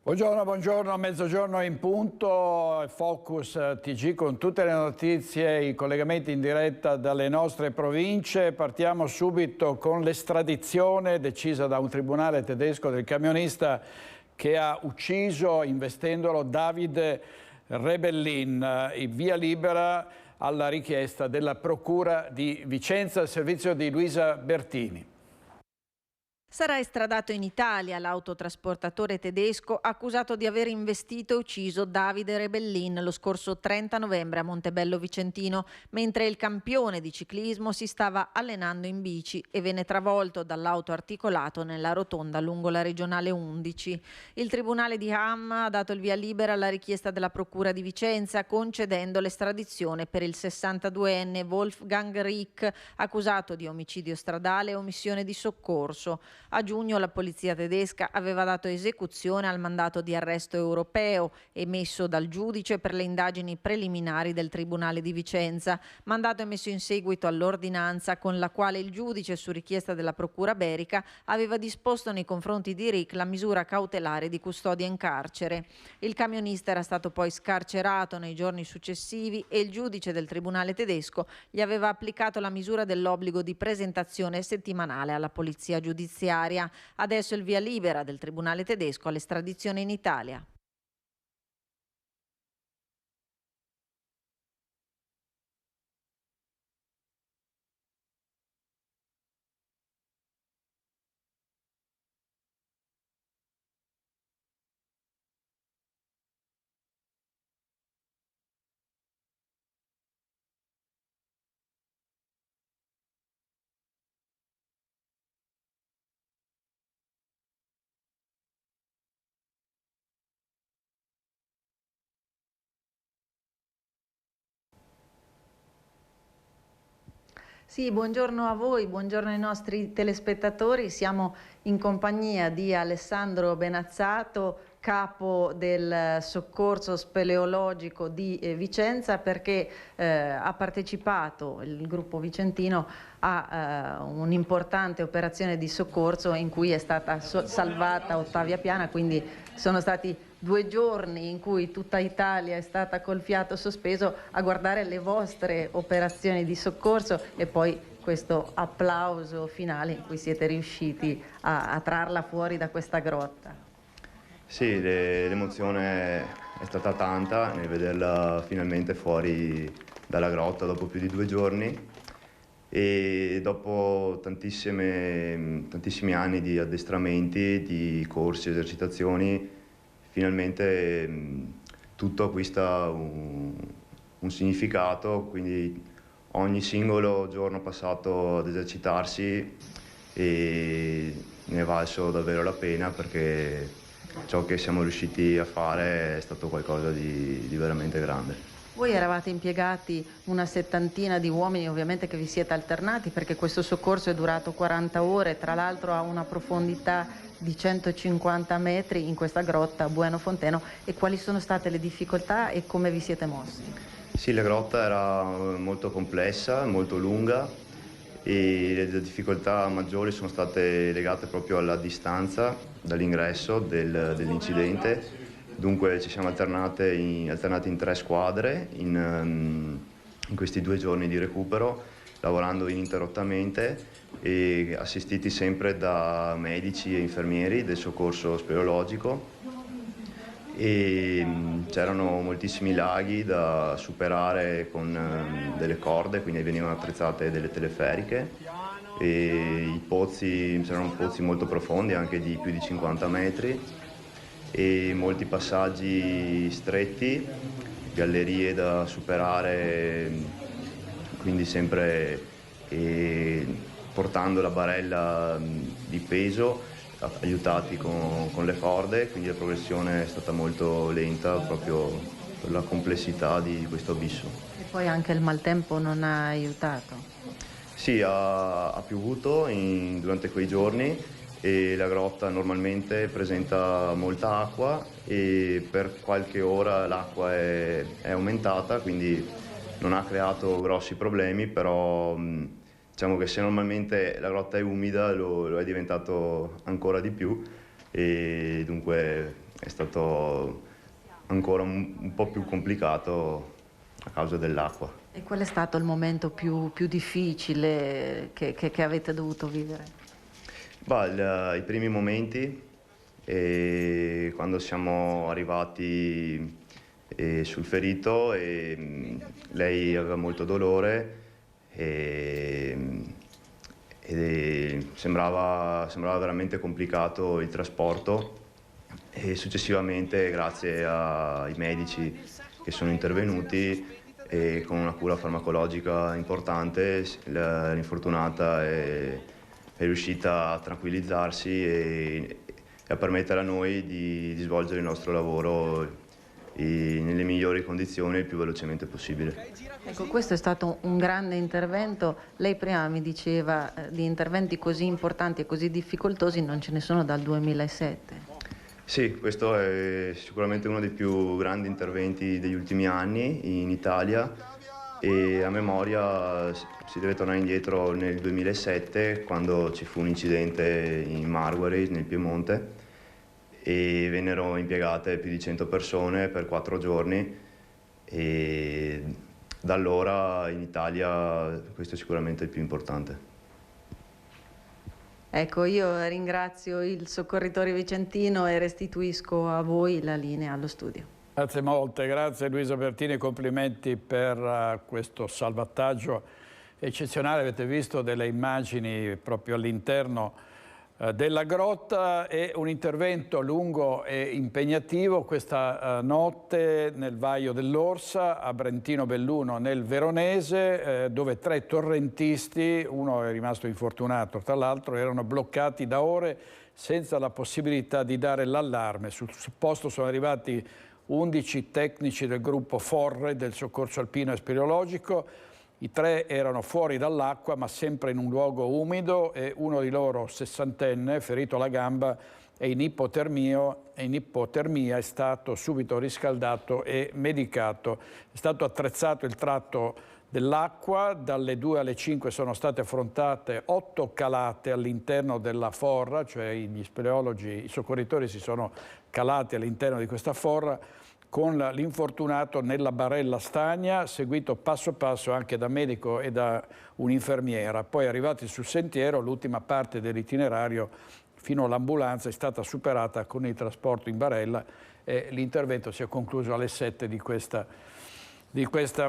Buongiorno, buongiorno, mezzogiorno in punto, Focus TG con tutte le notizie, i collegamenti in diretta dalle nostre province. Partiamo subito con l'estradizione decisa da un tribunale tedesco del camionista che ha ucciso, investendolo, David Rebellin, via libera alla richiesta della Procura di Vicenza, al servizio di Luisa Bertini. Sarà estradato in Italia l'autotrasportatore tedesco accusato di aver investito e ucciso Davide Rebellin lo scorso 30 novembre a Montebello Vicentino, mentre il campione di ciclismo si stava allenando in bici e venne travolto dall'auto articolato nella rotonda lungo la regionale 11. Il tribunale di Hamm ha dato il via libera alla richiesta della Procura di Vicenza, concedendo l'estradizione per il 62enne Wolfgang Rieck, accusato di omicidio stradale e omissione di soccorso. A giugno la polizia tedesca aveva dato esecuzione al mandato di arresto europeo emesso dal giudice per le indagini preliminari del Tribunale di Vicenza, mandato emesso in seguito all'ordinanza con la quale il giudice, su richiesta della Procura berica, aveva disposto nei confronti di Rieck la misura cautelare di custodia in carcere. Il camionista era stato poi scarcerato nei giorni successivi e il giudice del Tribunale tedesco gli aveva applicato la misura dell'obbligo di presentazione settimanale alla polizia giudiziaria. Adesso il via libera del Tribunale tedesco all'estradizione in Italia. Sì, buongiorno a voi, buongiorno ai nostri telespettatori. Siamo in compagnia di Alessandro Benazzato, capo del soccorso speleologico di Vicenza, perché ha partecipato il gruppo vicentino a un'importante operazione di soccorso in cui è stata salvata Ottavia Piana, quindi sono stati 2 giorni in cui tutta Italia è stata col fiato sospeso a guardare le vostre operazioni di soccorso e poi questo applauso finale in cui siete riusciti a trarla fuori da questa grotta. Sì, l'emozione è stata tanta nel vederla finalmente fuori dalla grotta dopo più di 2 giorni e dopo tantissimi anni di addestramenti, di corsi, esercitazioni, finalmente tutto acquista un significato, quindi ogni singolo giorno passato ad esercitarsi e ne è valso davvero la pena, perché ciò che siamo riusciti a fare è stato qualcosa di veramente grande. Voi eravate impiegati una 70ina di uomini, ovviamente, che vi siete alternati, perché questo soccorso è durato 40 ore, tra l'altro a una profondità di 150 metri in questa grotta a Bueno Fonteno. E quali sono state le difficoltà e come vi siete mossi? Sì, la grotta era molto complessa, molto lunga e le difficoltà maggiori sono state legate proprio alla distanza dall'ingresso dell'incidente. Dunque ci siamo alternati in 3 squadre in questi 2 giorni di recupero, lavorando ininterrottamente e assistiti sempre da medici e infermieri del soccorso speleologico. E c'erano moltissimi laghi da superare con delle corde, quindi venivano attrezzate delle teleferiche, e c'erano pozzi molto profondi, anche di più di 50 metri, e molti passaggi stretti, gallerie da superare, quindi sempre portando la barella di peso, aiutati con le corde, quindi la progressione è stata molto lenta proprio per la complessità di questo abisso. E poi anche il maltempo non ha aiutato? Sì, ha piovuto durante quei giorni e la grotta normalmente presenta molta acqua e per qualche ora l'acqua è aumentata, quindi non ha creato grossi problemi, però diciamo che se normalmente la grotta è umida lo è diventato ancora di più, e dunque è stato ancora un po' più complicato a causa dell'acqua. E qual è stato il momento più difficile che avete dovuto vivere? I primi momenti, quando siamo arrivati sul ferito, lei aveva molto dolore e sembrava veramente complicato il trasporto, e successivamente, grazie ai medici che sono intervenuti e con una cura farmacologica importante, l'infortunata è riuscita a tranquillizzarsi e a permettere a noi di svolgere il nostro lavoro nelle migliori condizioni e il più velocemente possibile. Ecco, questo è stato un grande intervento. Lei prima mi diceva di interventi così importanti e così difficoltosi non ce ne sono dal 2007. Sì, questo è sicuramente uno dei più grandi interventi degli ultimi anni in Italia, e a memoria si deve tornare indietro nel 2007, quando ci fu un incidente in Marguerite, nel Piemonte, e vennero impiegate più di 100 persone per 4 giorni, e da allora in Italia questo è sicuramente il più importante. Ecco, io ringrazio il soccorritore vicentino e restituisco a voi la linea allo studio. Grazie molte, grazie Luisa Bertini, complimenti per questo salvataggio eccezionale. Avete visto delle immagini proprio all'interno della grotta, e un intervento lungo e impegnativo questa notte nel Vaio dell'Orsa, a Brentino Belluno nel Veronese, dove 3 torrentisti, uno è rimasto infortunato tra l'altro, erano bloccati da ore senza la possibilità di dare l'allarme. Sul posto sono arrivati 11 tecnici del gruppo Forre del soccorso alpino e speleologico. I 3 erano fuori dall'acqua, ma sempre in un luogo umido, e uno di loro, 60enne, ferito alla gamba e in ipotermia, è stato subito riscaldato e medicato. È stato attrezzato il tratto dell'acqua, dalle 2 alle 5 sono state affrontate 8 calate all'interno della forra, cioè gli speleologi, i soccorritori si sono calati all'interno di questa forra, con l'infortunato nella barella stagna, seguito passo passo anche da medico e da un'infermiera. Poi, arrivati sul sentiero, l'ultima parte dell'itinerario fino all'ambulanza è stata superata con il trasporto in barella, e l'intervento si è concluso alle 7 di questa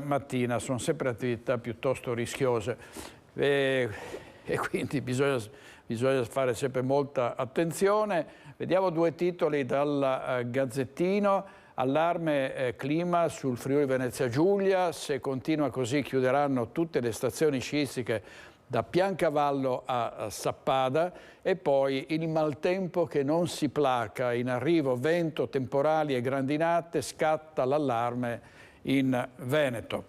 mattina. Sono sempre attività piuttosto rischiose e quindi bisogna fare sempre molta attenzione. Vediamo 2 titoli dal Gazzettino. Allarme clima sul Friuli Venezia Giulia, se continua così chiuderanno tutte le stazioni sciistiche da Piancavallo a Sappada, e poi il maltempo che non si placa, in arrivo vento, temporali e grandinate, scatta l'allarme in Veneto.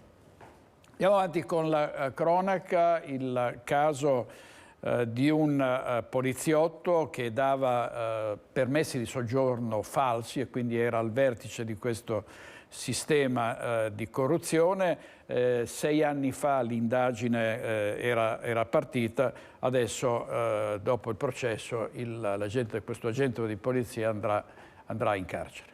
Andiamo avanti con la cronaca, il caso di un poliziotto che dava permessi di soggiorno falsi, e quindi era al vertice di questo sistema di corruzione. 6 anni fa l'indagine era partita, adesso dopo il processo questo agente di polizia andrà in carcere.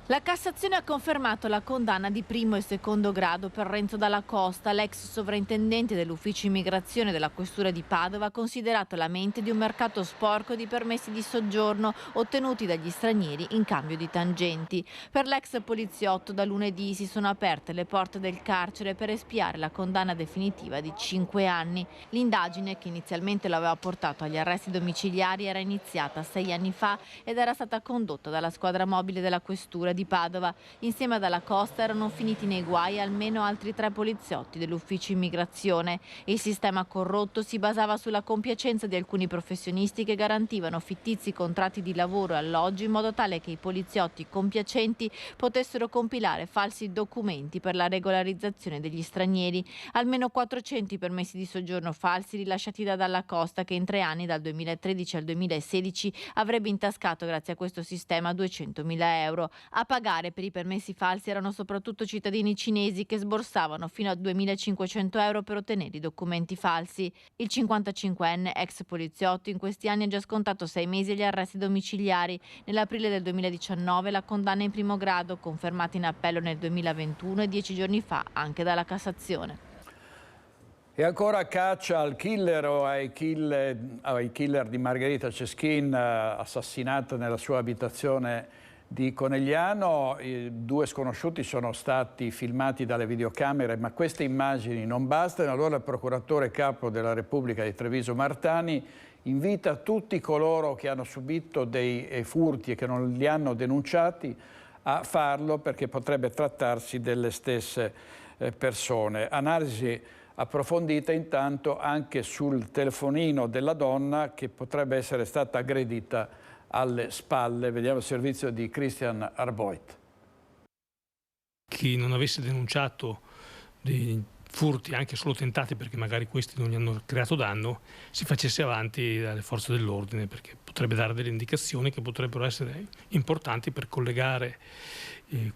La Cassazione ha confermato la condanna di primo e secondo grado per Renzo Dalla Costa, l'ex sovrintendente dell'ufficio immigrazione della questura di Padova, considerato la mente di un mercato sporco di permessi di soggiorno ottenuti dagli stranieri in cambio di tangenti. Per l'ex poliziotto da lunedì si sono aperte le porte del carcere per espiare la condanna definitiva di 5 anni. L'indagine, che inizialmente lo aveva portato agli arresti domiciliari, era iniziata 6 anni fa ed era stata condotta dalla squadra mobile della questura di Padova. Insieme a Dalla Costa erano finiti nei guai almeno altri 3 poliziotti dell'ufficio immigrazione. Il sistema corrotto si basava sulla compiacenza di alcuni professionisti che garantivano fittizi contratti di lavoro e alloggio in modo tale che i poliziotti compiacenti potessero compilare falsi documenti per la regolarizzazione degli stranieri. Almeno 400 permessi di soggiorno falsi rilasciati da Dalla Costa, che in 3 anni, dal 2013 al 2016, avrebbe intascato grazie a questo sistema 200.000 euro. A A pagare per i permessi falsi erano soprattutto cittadini cinesi che sborsavano fino a 2.500 euro per ottenere i documenti falsi. Il 55enne, ex poliziotto, in questi anni ha già scontato 6 mesi agli arresti domiciliari. Nell'aprile del 2019 la condanna in primo grado, confermata in appello nel 2021 e 10 giorni fa anche dalla Cassazione. E ancora caccia al killer o ai killer di Margherita Ceschin, assassinata nella sua abitazione di Conegliano. I 2 sconosciuti sono stati filmati dalle videocamere, ma queste immagini non bastano. Allora il procuratore capo della Repubblica di Treviso Martani invita tutti coloro che hanno subito dei furti e che non li hanno denunciati a farlo, perché potrebbe trattarsi delle stesse persone. Analisi approfondita intanto anche sul telefonino della donna che potrebbe essere stata aggredita alle spalle. Vediamo il servizio di Christian Arboit. Chi non avesse denunciato dei furti, anche solo tentati, perché magari questi non gli hanno creato danno, si facesse avanti dalle forze dell'ordine, perché potrebbe dare delle indicazioni che potrebbero essere importanti per collegare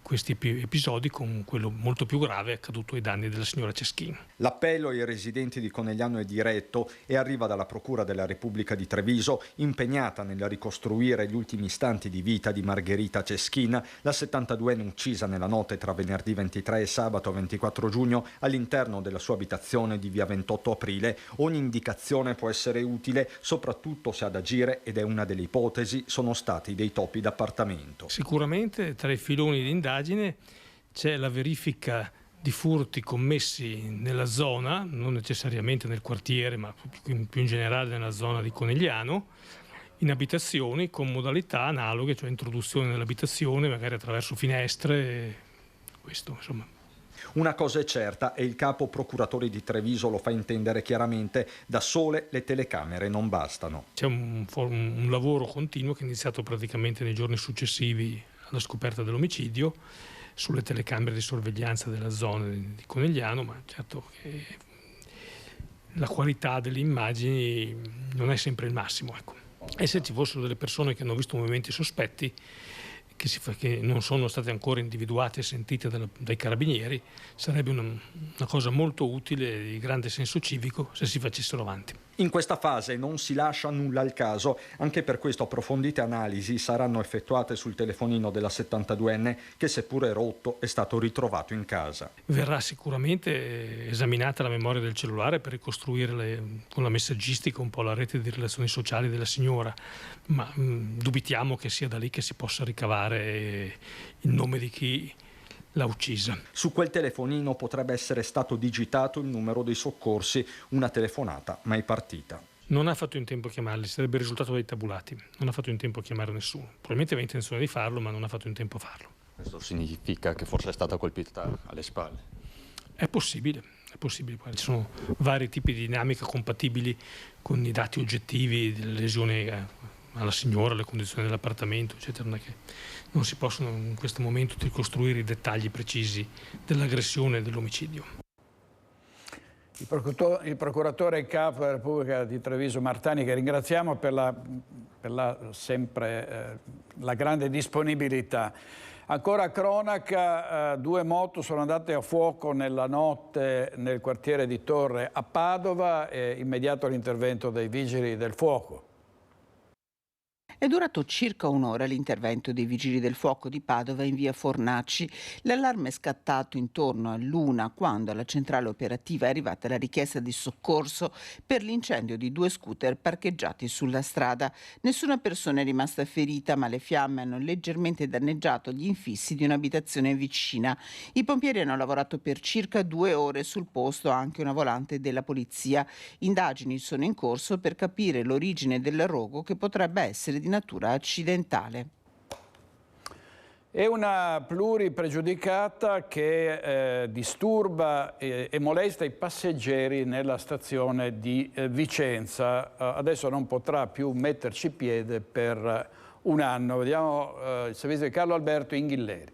questi episodi con quello molto più grave accaduto ai danni della signora Ceschin. L'appello ai residenti di Conegliano è diretto e arriva dalla Procura della Repubblica di Treviso, impegnata nel ricostruire gli ultimi istanti di vita di Margherita Ceschin, la 72enne uccisa nella notte tra venerdì 23 e sabato 24 giugno all'interno della sua abitazione di via 28 aprile. Ogni indicazione può essere utile, soprattutto se ad agire, ed è una delle ipotesi, sono stati dei topi d'appartamento. Sicuramente tra i filoni di indagine c'è la verifica di furti commessi nella zona, non necessariamente nel quartiere, ma più in generale nella zona di Conegliano, in abitazioni con modalità analoghe, cioè introduzione nell'abitazione, magari attraverso finestre, questo insomma. Una cosa è certa, e il capo procuratore di Treviso lo fa intendere chiaramente: da sole le telecamere non bastano. C'è un lavoro continuo che è iniziato praticamente nei giorni successivi alla scoperta dell'omicidio, sulle telecamere di sorveglianza della zona di Conegliano, ma certo che la qualità delle immagini non è sempre il massimo. Ecco. E se ci fossero delle persone che hanno visto movimenti sospetti, che non sono state ancora individuate e sentite dai carabinieri, sarebbe una cosa molto utile, di grande senso civico, se si facessero avanti. In questa fase non si lascia nulla al caso, anche per questo approfondite analisi saranno effettuate sul telefonino della 72enne che, seppure rotto, è stato ritrovato in casa. Verrà sicuramente esaminata la memoria del cellulare per ricostruire con la messaggistica un po' la rete di relazioni sociali della signora, ma dubitiamo che sia da lì che si possa ricavare il nome di chi l'ha uccisa. Su quel telefonino potrebbe essere stato digitato il numero dei soccorsi, una telefonata mai partita. Non ha fatto in tempo a chiamarli, sarebbe risultato dai tabulati. Non ha fatto in tempo a chiamare nessuno. Probabilmente aveva intenzione di farlo, ma non ha fatto in tempo a farlo. Questo significa che forse è stata colpita alle spalle? È possibile. Ci sono vari tipi di dinamica compatibili con i dati oggettivi delle lesioni alla signora, le condizioni dell'appartamento, eccetera. Non si possono in questo momento ricostruire i dettagli precisi dell'aggressione e dell'omicidio. Il procuratore capo della Repubblica di Treviso Martani, che ringraziamo per la grande disponibilità. Ancora cronaca, 2 moto sono andate a fuoco nella notte nel quartiere di Torre a Padova, immediato l'intervento dei vigili del fuoco. È durato circa un'ora l'intervento dei Vigili del Fuoco di Padova in via Fornaci. L'allarme è scattato intorno all'1 quando alla centrale operativa è arrivata la richiesta di soccorso per l'incendio di 2 scooter parcheggiati sulla strada. Nessuna persona è rimasta ferita, ma le fiamme hanno leggermente danneggiato gli infissi di un'abitazione vicina. I pompieri hanno lavorato per circa 2 ore sul posto, anche una volante della polizia. Indagini sono in corso per capire l'origine del rogo, che potrebbe essere di natura accidentale. È una pluripregiudicata che disturba e molesta i passeggeri nella stazione di Vicenza. Adesso non potrà più metterci piede per un anno. Vediamo il servizio di Carlo Alberto Inghilleri.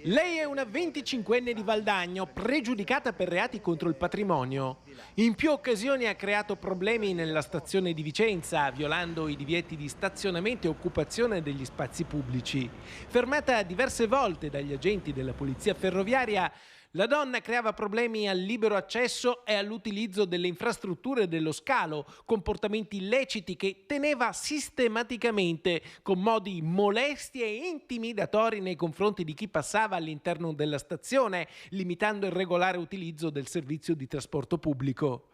Lei è una 25enne di Valdagno, pregiudicata per reati contro il patrimonio. In più occasioni ha creato problemi nella stazione di Vicenza, violando i divieti di stazionamento e occupazione degli spazi pubblici. Fermata diverse volte dagli agenti della polizia ferroviaria, la donna creava problemi al libero accesso e all'utilizzo delle infrastrutture dello scalo, comportamenti illeciti che teneva sistematicamente, con modi molesti e intimidatori nei confronti di chi passava all'interno della stazione, limitando il regolare utilizzo del servizio di trasporto pubblico.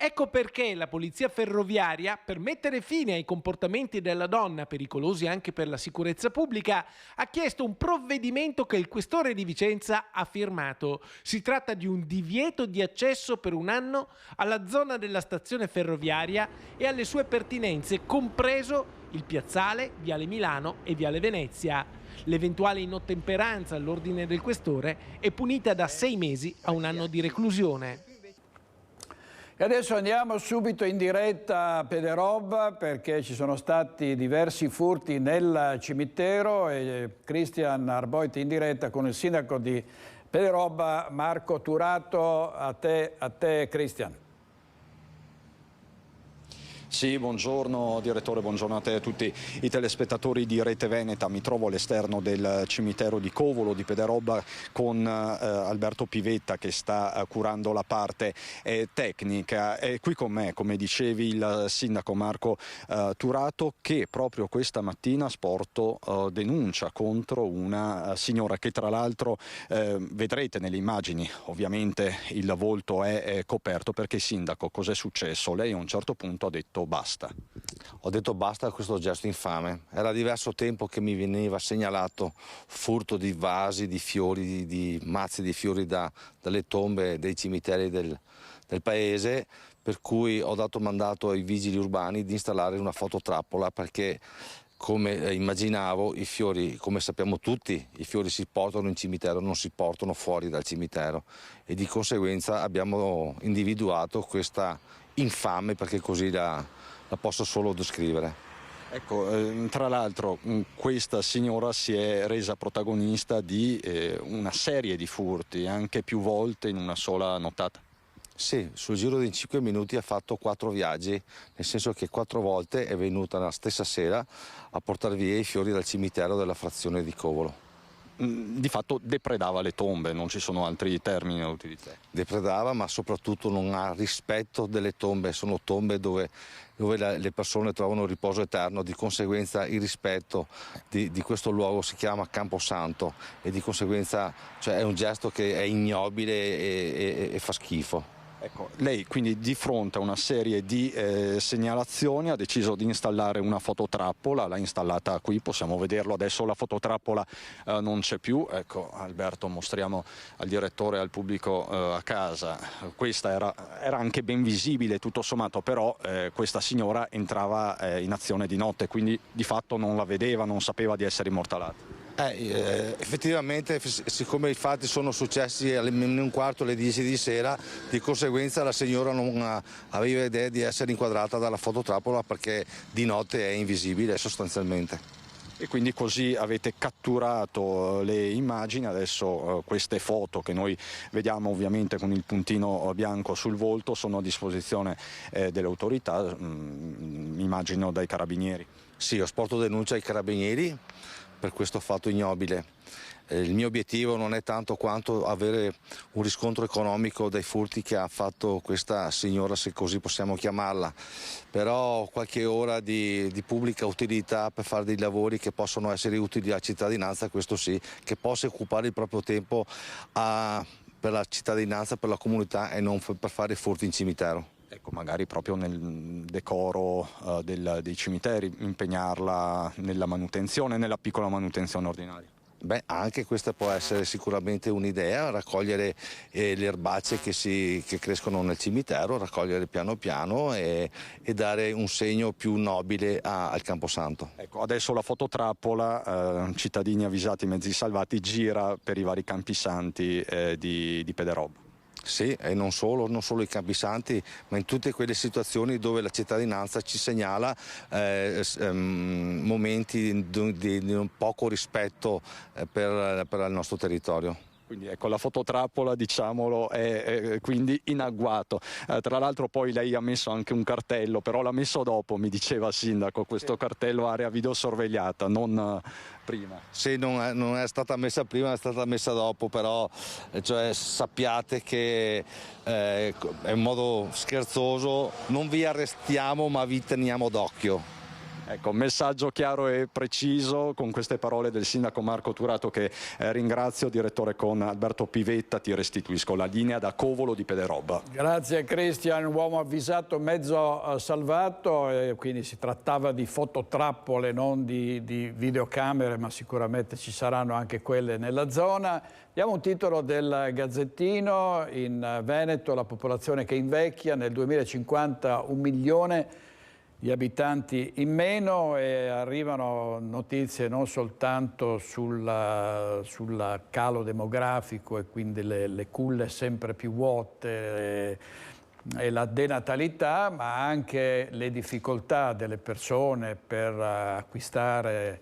Ecco perché la polizia ferroviaria, per mettere fine ai comportamenti della donna, pericolosi anche per la sicurezza pubblica, ha chiesto un provvedimento che il questore di Vicenza ha firmato. Si tratta di un divieto di accesso per un anno alla zona della stazione ferroviaria e alle sue pertinenze, compreso il piazzale, Viale Milano e Viale Venezia. L'eventuale inottemperanza all'ordine del questore è punita da 6 mesi a 1 anno di reclusione. E adesso andiamo subito in diretta a Pederobba perché ci sono stati diversi furti nel cimitero e Cristian Arboit in diretta con il sindaco di Pederobba, Marco Turato. A te Cristian. Sì, buongiorno direttore, buongiorno a te e a tutti i telespettatori di Rete Veneta. Mi trovo all'esterno del cimitero di Covolo di Pederobba con Alberto Pivetta che sta curando la parte tecnica. E qui con me, come dicevi, il sindaco Marco Turato, che proprio questa mattina ha sporto denuncia contro una signora che tra l'altro vedrete nelle immagini, ovviamente il volto è coperto perché sindaco, cos'è successo? Lei a un certo punto ha detto basta. Ho detto basta a questo gesto infame. Era diverso tempo che mi veniva segnalato furto di vasi, di fiori, di mazzi di fiori dalle tombe dei cimiteri del paese, per cui ho dato mandato ai vigili urbani di installare una fototrappola perché, come immaginavo, i fiori, come sappiamo tutti, i fiori si portano in cimitero, non si portano fuori dal cimitero e di conseguenza abbiamo individuato questa infame, perché così la posso solo descrivere. Ecco, tra l'altro questa signora si è resa protagonista di una serie di furti, anche più volte in una sola nottata. Sì, sul giro di 5 minuti ha fatto 4 viaggi, nel senso che 4 volte è venuta la stessa sera a portare via i fiori dal cimitero della frazione di Covolo. Di fatto depredava le tombe, non ci sono altri termini da utilizzare. Depredava, ma soprattutto non ha rispetto delle tombe, sono tombe dove le persone trovano riposo eterno, di conseguenza il rispetto di questo luogo si chiama Camposanto e di conseguenza è un gesto che è ignobile e fa schifo. Ecco, lei quindi di fronte a una serie di segnalazioni ha deciso di installare una fototrappola, l'ha installata qui, possiamo vederlo adesso, la fototrappola non c'è più. Ecco Alberto, mostriamo al direttore e al pubblico a casa, questa era anche ben visibile tutto sommato, però questa signora entrava in azione di notte, quindi di fatto non la vedeva, non sapeva di essere immortalata. Effettivamente, siccome i fatti sono successi alle 1:15, alle 10 di sera, di conseguenza la signora non aveva idea di essere inquadrata dalla fototrappola perché di notte è invisibile sostanzialmente. E quindi così avete catturato le immagini, adesso queste foto che noi vediamo ovviamente con il puntino bianco sul volto sono a disposizione delle autorità, immagino dai carabinieri. Sì, ho sporto denuncia ai carabinieri per questo fatto ignobile. Il mio obiettivo non è tanto quanto avere un riscontro economico dai furti che ha fatto questa signora, se così possiamo chiamarla, però qualche ora di pubblica utilità per fare dei lavori che possono essere utili alla cittadinanza, questo sì, che possa occupare il proprio tempo per la cittadinanza, per la comunità e non per fare furti in cimitero. Ecco, magari proprio nel decoro dei cimiteri, impegnarla nella manutenzione, nella piccola manutenzione ordinaria. Beh, anche questa può essere sicuramente un'idea, raccogliere le erbacce che crescono nel cimitero, raccogliere piano piano e dare un segno più nobile al Camposanto. Ecco, adesso la fototrappola, cittadini avvisati, mezzi salvati, gira per i vari campisanti di Pederobba. Sì, e non solo i Campisanti, ma in tutte quelle situazioni dove la cittadinanza ci segnala momenti di un poco rispetto per il nostro territorio. Quindi ecco, la fototrappola, diciamolo, è quindi in agguato. Tra l'altro poi lei ha messo anche un cartello, però l'ha messo dopo, mi diceva il sindaco, questo cartello area videosorvegliata, non prima. Sì, non è stata messa prima, è stata messa dopo, però cioè, sappiate che è in modo scherzoso, non vi arrestiamo ma vi teniamo d'occhio. Ecco, messaggio chiaro e preciso con queste parole del sindaco Marco Turato, che ringrazio. Direttore, con Alberto Pivetta ti restituisco la linea da Covolo di Pederoba. Grazie Cristian, uomo avvisato, mezzo salvato, quindi si trattava di fototrappole, non di videocamere, ma sicuramente ci saranno anche quelle nella zona. Diamo un titolo del Gazzettino: in Veneto la popolazione che invecchia, nel 2050 1 milione di abitanti in meno, e arrivano notizie non soltanto sul calo demografico e quindi le culle sempre più vuote e la denatalità, ma anche le difficoltà delle persone per acquistare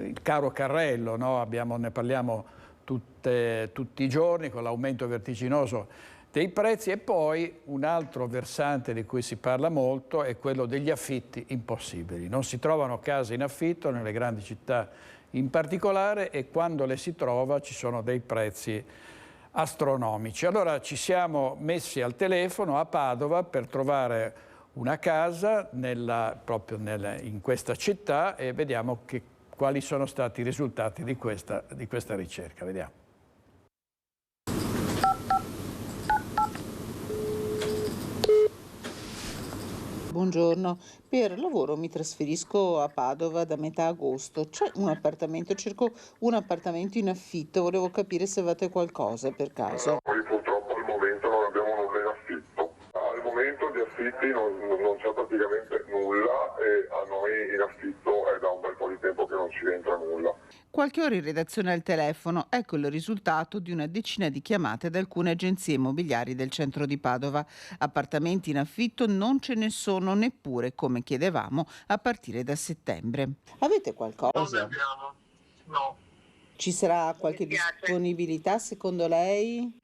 il caro carrello, no? Ne parliamo tutti i giorni con l'aumento vertiginoso dei prezzi. E poi un altro versante di cui si parla molto è quello degli affitti impossibili. Non si trovano case in affitto nelle grandi città in particolare, e quando le si trova ci sono dei prezzi astronomici. Allora ci siamo messi al telefono a Padova per trovare una casa proprio in questa città, e vediamo quali sono stati i risultati di questa ricerca. Vediamo. Buongiorno, per lavoro mi trasferisco a Padova da metà agosto. C'è un appartamento, cerco un appartamento in affitto, volevo capire se avete qualcosa per caso. Noi purtroppo al momento non abbiamo nulla in affitto. Al momento di affitti non c'è praticamente nulla, e a noi in affitto è da un bel po' di tempo che non ci entra nulla. Qualche ora in redazione al telefono, ecco il risultato di una decina di chiamate da alcune agenzie immobiliari del centro di Padova. Appartamenti in affitto non ce ne sono neppure, come chiedevamo, a partire da settembre. Avete qualcosa? Non ne abbiamo, no. Ci sarà qualche disponibilità secondo lei?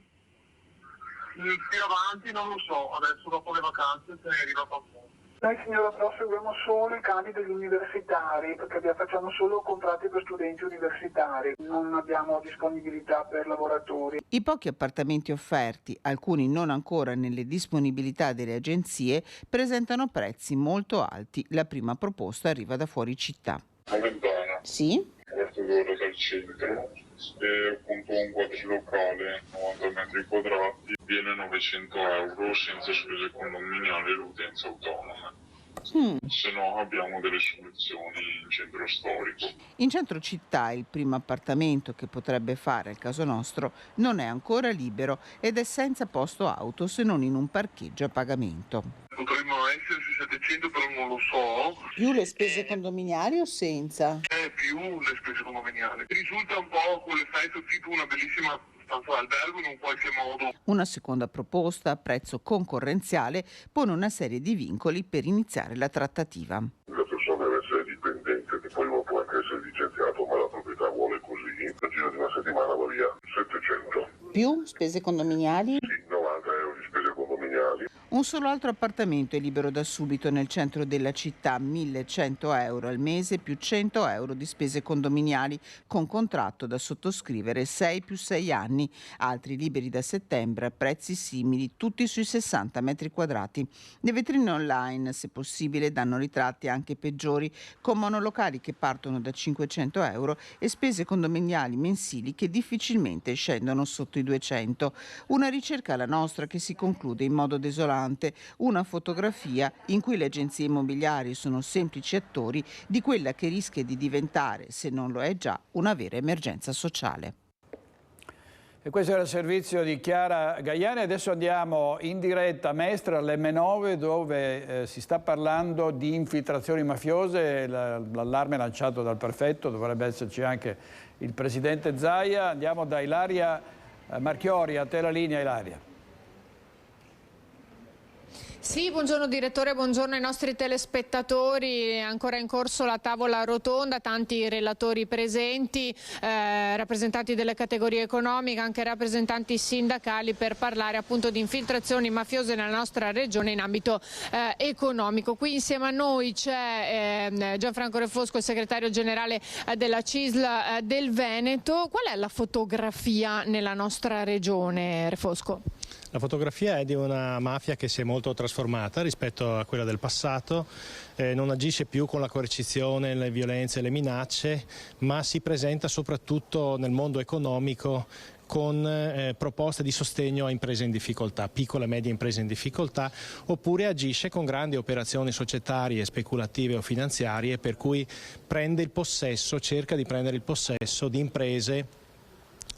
Più avanti non lo so, adesso dopo le vacanze se ne arriva qualcuno. Noi signora però seguiamo solo i casi degli universitari, perché facciamo solo contratti per studenti universitari, non abbiamo disponibilità per lavoratori. I pochi appartamenti offerti, alcuni non ancora nelle disponibilità delle agenzie, presentano prezzi molto alti. La prima proposta arriva da fuori città. Noventana. Sì? Quarto d'ora dal centro, e appunto un quadrilocale 90 metri quadrati, viene 900 euro senza spese condominiali e l'utenza autonoma. Se no abbiamo delle soluzioni in centro storico. In centro città il primo appartamento che potrebbe fare il caso nostro non è ancora libero ed è senza posto auto se non in un parcheggio a pagamento. Potremmo esserci 700, però non lo so. Più le spese condominiali o senza? Più le spese condominiali. Risulta un po' quell'effetto tipo una bellissima stanza d'albergo in un qualche modo. Una seconda proposta a prezzo concorrenziale pone una serie di vincoli per iniziare la trattativa. La persona deve essere dipendente, che poi uno può anche essere licenziato, ma la proprietà vuole così. Nel giro di una settimana va via 700. Più spese condominiali? Sì, 90 euro di spese condominiali. Un solo altro appartamento è libero da subito nel centro della città, 1.100 euro al mese più 100 euro di spese condominiali, con contratto da sottoscrivere 6 più 6 anni. Altri liberi da settembre a prezzi simili, tutti sui 60 metri quadrati. Le vetrine online, se possibile, danno ritratti anche peggiori, con monolocali che partono da 500 euro e spese condominiali mensili che difficilmente scendono sotto i 200. Una ricerca, la nostra, che si conclude in modo desolante. Una fotografia in cui le agenzie immobiliari sono semplici attori di quella che rischia di diventare, se non lo è già, una vera emergenza sociale. E questo era il servizio di Chiara Gaiani. Adesso andiamo in diretta a Mestre, all'M9, dove si sta parlando di infiltrazioni mafiose. L'allarme lanciato dal prefetto, dovrebbe esserci anche il presidente Zaia. Andiamo da Ilaria Marchiori, a te la linea Ilaria. Sì, buongiorno direttore, buongiorno ai nostri telespettatori. È ancora in corso la tavola rotonda, tanti relatori presenti, rappresentanti delle categorie economiche, anche rappresentanti sindacali, per parlare appunto di infiltrazioni mafiose nella nostra regione in ambito economico. Qui insieme a noi c'è Gianfranco Refosco, il segretario generale della CISL del Veneto. Qual è la fotografia nella nostra regione, Refosco? La fotografia è di una mafia che si è molto trasformata rispetto a quella del passato, non agisce più con la coercizione, le violenze e le minacce, ma si presenta soprattutto nel mondo economico con proposte di sostegno a imprese in difficoltà, piccole e medie imprese in difficoltà, oppure agisce con grandi operazioni societarie, speculative o finanziarie, per cui prende il possesso, cerca di prendere il possesso di imprese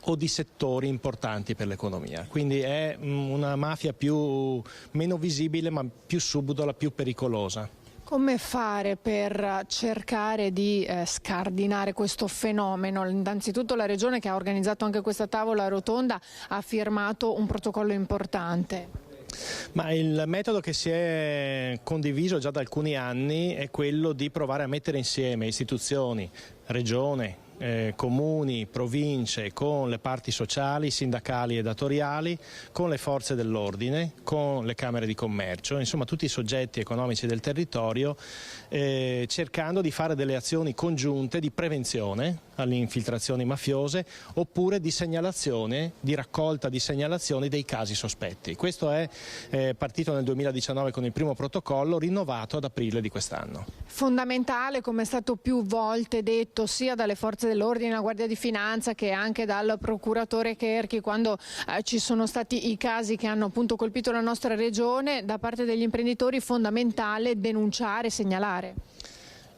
o di settori importanti per l'economia. Quindi è una mafia meno visibile, ma più subdola, più pericolosa. Come fare per cercare di scardinare questo fenomeno? Innanzitutto la Regione, che ha organizzato anche questa tavola rotonda, ha firmato un protocollo importante. Ma il metodo che si è condiviso già da alcuni anni è quello di provare a mettere insieme istituzioni, regione, comuni, province, con le parti sociali, sindacali e datoriali, con le forze dell'ordine, con le camere di commercio, insomma tutti i soggetti economici del territorio, cercando di fare delle azioni congiunte di prevenzione alle infiltrazioni mafiose, oppure di segnalazione, di raccolta di segnalazioni dei casi sospetti. Questo è partito nel 2019 con il primo protocollo, rinnovato ad aprile di quest'anno. Fondamentale, come è stato più volte detto, sia dalle forze dell'ordine, la Guardia di Finanza, che anche dal procuratore Cherchi, quando ci sono stati i casi che hanno appunto colpito la nostra regione, da parte degli imprenditori fondamentale denunciare, segnalare.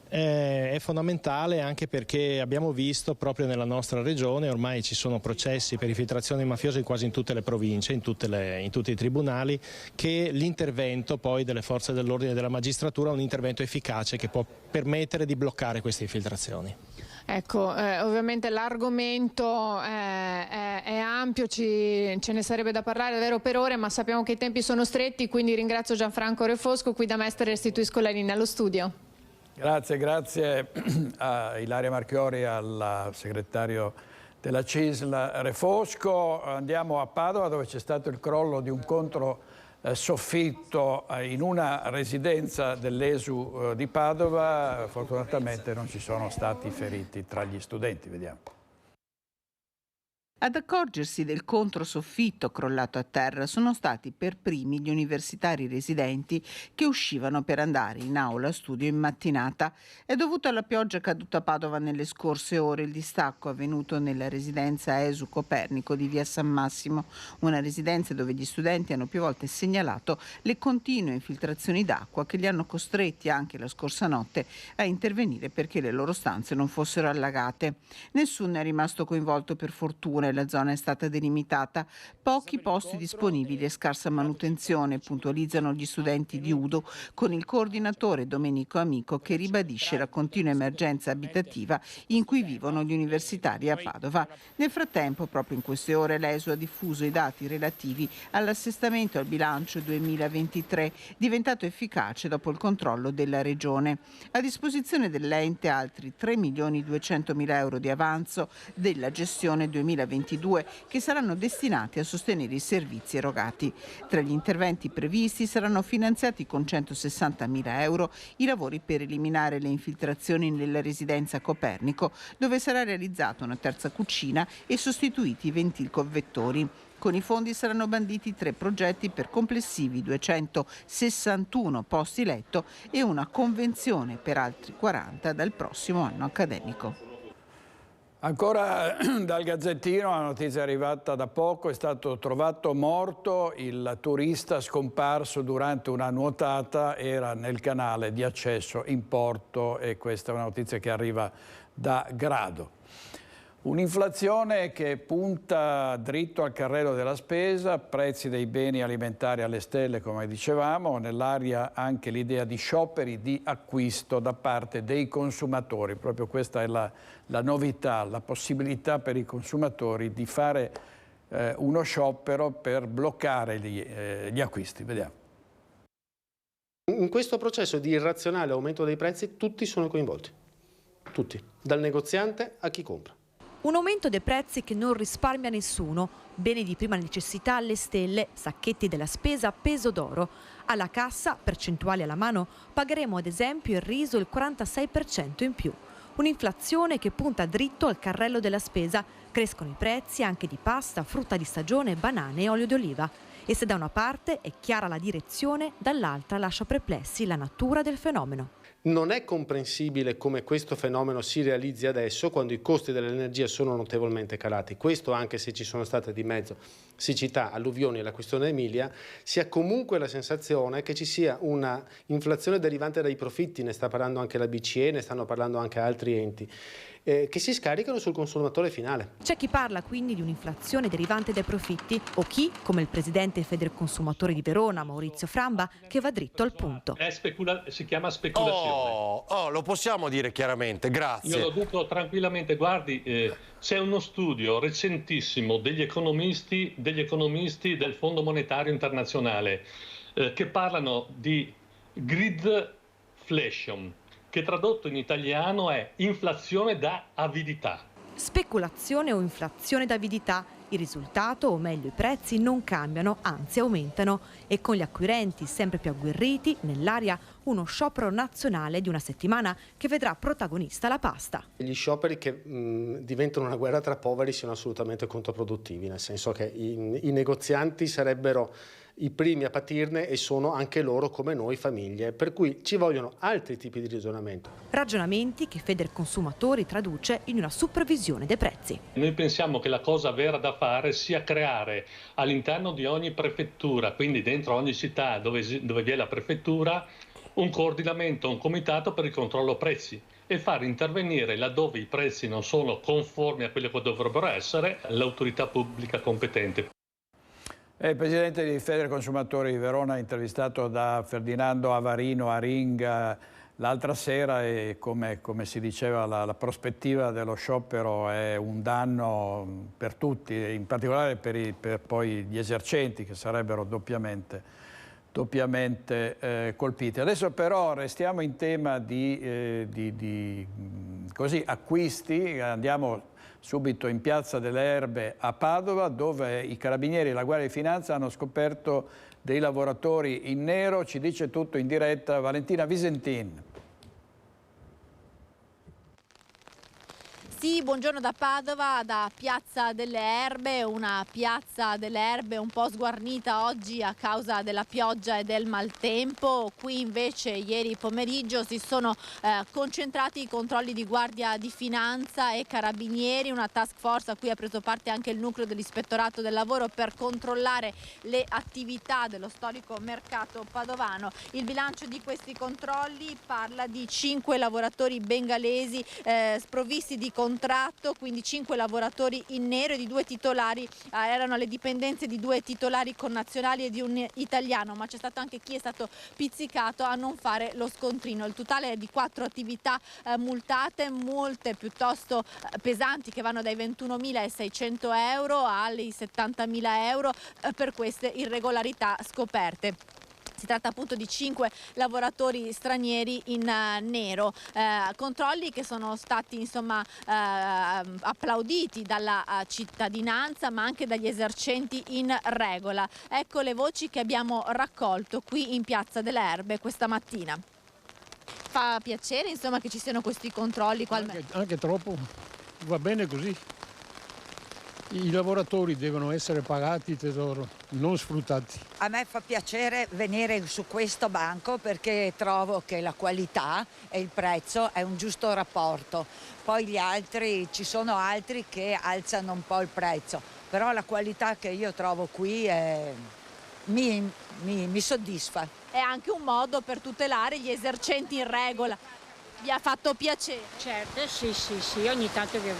È fondamentale anche perché abbiamo visto proprio nella nostra regione, ormai ci sono processi per infiltrazioni mafiose quasi in tutte le province, in tutti i tribunali, che l'intervento poi delle forze dell'ordine e della magistratura è un intervento efficace che può permettere di bloccare queste infiltrazioni. Ecco, ovviamente l'argomento è ampio, ce ne sarebbe da parlare davvero per ore, ma sappiamo che i tempi sono stretti, quindi ringrazio Gianfranco Refosco, qui da Mestre restituisco la linea allo studio. Grazie a Ilaria Marchiori, al segretario della CISL Refosco. Andiamo a Padova, dove c'è stato il crollo di un controsoffitto in una residenza dell'ESU di Padova. Fortunatamente non ci sono stati feriti tra gli studenti. Vediamo. Ad accorgersi del controsoffitto crollato a terra sono stati per primi gli universitari residenti che uscivano per andare in aula studio in mattinata. È dovuto alla pioggia caduta a Padova nelle scorse ore. Il distacco è avvenuto nella residenza ESU Copernico di via San Massimo, una residenza dove gli studenti hanno più volte segnalato le continue infiltrazioni d'acqua che li hanno costretti anche la scorsa notte a intervenire perché le loro stanze non fossero allagate. Nessuno è rimasto coinvolto, per fortuna, e la zona è stata delimitata. Pochi posti disponibili e scarsa manutenzione, puntualizzano gli studenti di Udo, con il coordinatore Domenico Amico che ribadisce la continua emergenza abitativa in cui vivono gli universitari a Padova. Nel frattempo, proprio in queste ore, l'ESU ha diffuso i dati relativi all'assestamento al bilancio 2023, diventato efficace dopo il controllo della Regione. A disposizione dell'ente altri 3.200.000 euro di avanzo della gestione 2023 che saranno destinati a sostenere i servizi erogati. Tra gli interventi previsti saranno finanziati con 160.000 euro i lavori per eliminare le infiltrazioni nella residenza Copernico, dove sarà realizzata una terza cucina e sostituiti i ventilconvettori. Con i fondi saranno banditi 3 progetti per complessivi 261 posti letto e una convenzione per altri 40 dal prossimo anno accademico. Ancora dal Gazzettino, la notizia è arrivata da poco, è stato trovato morto il turista scomparso durante una nuotata, era nel canale di accesso in porto, e questa è una notizia che arriva da Grado. Un'inflazione che punta dritto al carrello della spesa, prezzi dei beni alimentari alle stelle, come dicevamo, nell'aria anche l'idea di scioperi di acquisto da parte dei consumatori. Proprio questa è la novità, la possibilità per i consumatori di fare uno sciopero per bloccare gli acquisti. Vediamo. In questo processo di irrazionale aumento dei prezzi tutti sono coinvolti, tutti, dal negoziante a chi compra. Un aumento dei prezzi che non risparmia nessuno, beni di prima necessità alle stelle, sacchetti della spesa a peso d'oro. Alla cassa, percentuali alla mano, pagheremo ad esempio il riso il 46% in più. Un'inflazione che punta dritto al carrello della spesa, crescono i prezzi anche di pasta, frutta di stagione, banane e olio d'oliva. E se da una parte è chiara la direzione, dall'altra lascia perplessi la natura del fenomeno. Non è comprensibile come questo fenomeno si realizzi adesso, quando i costi dell'energia sono notevolmente calati. Questo anche se ci sono state di mezzo siccità, alluvioni e la questione Emilia, si ha comunque la sensazione che ci sia una inflazione derivante dai profitti, ne sta parlando anche la BCE, ne stanno parlando anche altri enti, che si scaricano sul consumatore finale. C'è chi parla quindi di un'inflazione derivante dai profitti o chi, come il presidente Federconsumatori di Verona, Maurizio Framba, che va dritto al punto. Si chiama speculazione. Lo possiamo dire chiaramente, grazie. Io lo dico tranquillamente, guardi, c'è uno studio recentissimo degli economisti del Fondo Monetario Internazionale che parlano di gridflation, che tradotto in italiano è inflazione da avidità. Speculazione o inflazione d'avidità. Il risultato, o meglio i prezzi, non cambiano, anzi aumentano. E con gli acquirenti sempre più agguerriti, nell'aria uno sciopero nazionale di una settimana che vedrà protagonista la pasta. Gli scioperi che diventano una guerra tra poveri sono assolutamente controproduttivi, nel senso che i negozianti sarebbero i primi a patirne e sono anche loro, come noi, famiglie, per cui ci vogliono altri tipi di ragionamento. Ragionamenti che Federconsumatori traduce in una supervisione dei prezzi. Noi pensiamo che la cosa vera da fare sia creare all'interno di ogni prefettura, quindi dentro ogni città dove vi è la prefettura, un coordinamento, un comitato per il controllo prezzi e far intervenire laddove i prezzi non sono conformi a quello che dovrebbero essere l'autorità pubblica competente. Il presidente di Federconsumatori di Verona, intervistato da Ferdinando Avarino a Ring l'altra sera, e come si diceva la prospettiva dello sciopero è un danno per tutti, in particolare per poi gli esercenti che sarebbero doppiamente colpiti. Adesso però restiamo in tema di acquisti, andiamo subito in Piazza delle Erbe a Padova, dove i Carabinieri e la Guardia di Finanza hanno scoperto dei lavoratori in nero. Ci dice tutto in diretta Valentina Visentin. Sì, buongiorno da Padova, da Piazza delle Erbe, una Piazza delle Erbe un po' sguarnita oggi a causa della pioggia e del maltempo. Qui invece ieri pomeriggio si sono concentrati i controlli di Guardia di Finanza e Carabinieri, una task force a cui ha preso parte anche il nucleo dell'Ispettorato del Lavoro per controllare le attività dello storico mercato padovano. Il bilancio di questi controlli parla di 5 lavoratori bengalesi sprovvisti di contratto, quindi 5 lavoratori in nero e di 2 titolari, erano alle dipendenze di 2 titolari connazionali e di un italiano, ma c'è stato anche chi è stato pizzicato a non fare lo scontrino. Il totale è di 4 attività multate, molte piuttosto pesanti, che vanno dai 21.600 euro ai 70.000 euro per queste irregolarità scoperte. Si tratta appunto di 5 lavoratori stranieri in nero, controlli che sono stati applauditi dalla cittadinanza ma anche dagli esercenti in regola. Ecco le voci che abbiamo raccolto qui in Piazza delle Erbe questa mattina. Fa piacere che ci siano questi controlli qua. Anche troppo, va bene così. I lavoratori devono essere pagati, tesoro, non sfruttati. A me fa piacere venire su questo banco perché trovo che la qualità e il prezzo è un giusto rapporto. Poi ci sono altri che alzano un po' il prezzo, però la qualità che io trovo qui mi soddisfa. È anche un modo per tutelare gli esercenti in regola. Vi ha fatto piacere? Certo, sì, ogni tanto che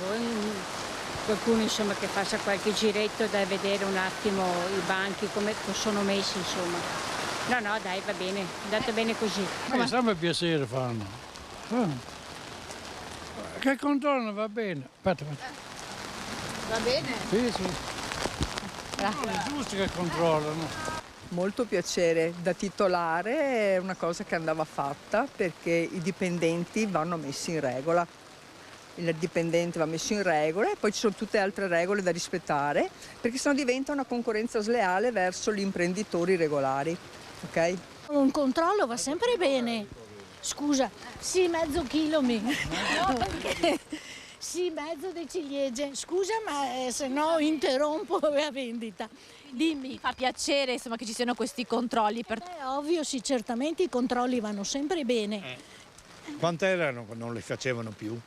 qualcuno che faccia qualche giretto da vedere un attimo i banchi come sono messi, No, dai, va bene, è andato bene così. Mi sembra piacere fanno. Che controllano, va bene. Aspetta. Va bene? Sì. È giusto che controllano. Molto piacere, da titolare è una cosa che andava fatta perché i dipendenti vanno messi in regola. Il dipendente va messo in regola e poi ci sono tutte altre regole da rispettare perché sennò diventa una concorrenza sleale verso gli imprenditori regolari. Okay? Un controllo va sempre bene. Scusa, sì, mezzo chilo mi. No, perché sì, mezzo di ciliegie. Scusa, ma se no interrompo la vendita. Dimmi. Mi fa piacere insomma, che ci siano questi controlli. Ovvio, sì, certamente i controlli vanno sempre bene. Quant'erano? Non li facevano più.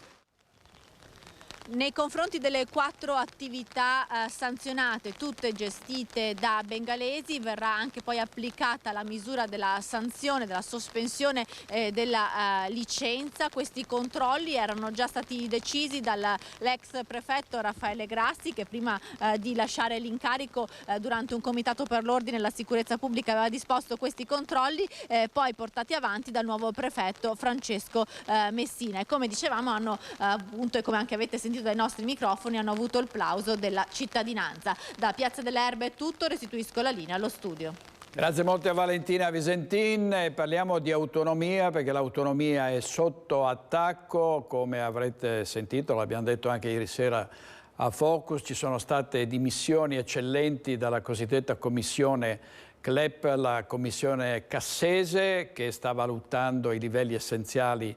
Nei confronti delle 4 attività sanzionate, tutte gestite da bengalesi, verrà anche poi applicata la misura della sanzione, della sospensione della licenza. Questi controlli erano già stati decisi dall'ex prefetto Raffaele Grassi, che prima di lasciare l'incarico durante un comitato per l'ordine e la sicurezza pubblica aveva disposto questi controlli, poi portati avanti dal nuovo prefetto Francesco Messina. E come dicevamo hanno appunto, e come anche avete sentito dai nostri microfoni, hanno avuto il plauso della cittadinanza. Da Piazza delle Erbe è tutto, restituisco la linea allo studio. Grazie molto a Valentina Visentin e parliamo di autonomia perché l'autonomia è sotto attacco, come avrete sentito, l'abbiamo detto anche ieri sera a Focus, ci sono state dimissioni eccellenti dalla cosiddetta commissione CLEP, la commissione Cassese, che sta valutando i livelli essenziali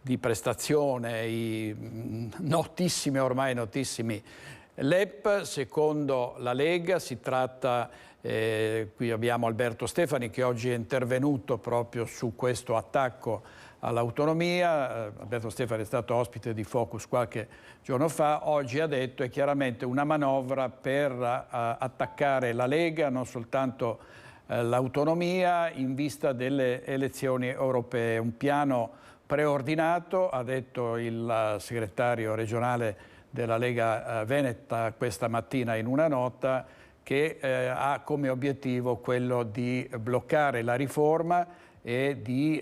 di prestazione, i notissimi, ormai notissimi LEP. Secondo la Lega si tratta, qui abbiamo Alberto Stefani che oggi è intervenuto proprio su questo attacco all'autonomia. Alberto Stefani è stato ospite di Focus qualche giorno fa, oggi ha detto è chiaramente una manovra per attaccare la Lega, non soltanto l'autonomia, in vista delle elezioni europee. Un piano preordinato, ha detto il segretario regionale della Lega Veneta questa mattina in una nota, che ha come obiettivo quello di bloccare la riforma e di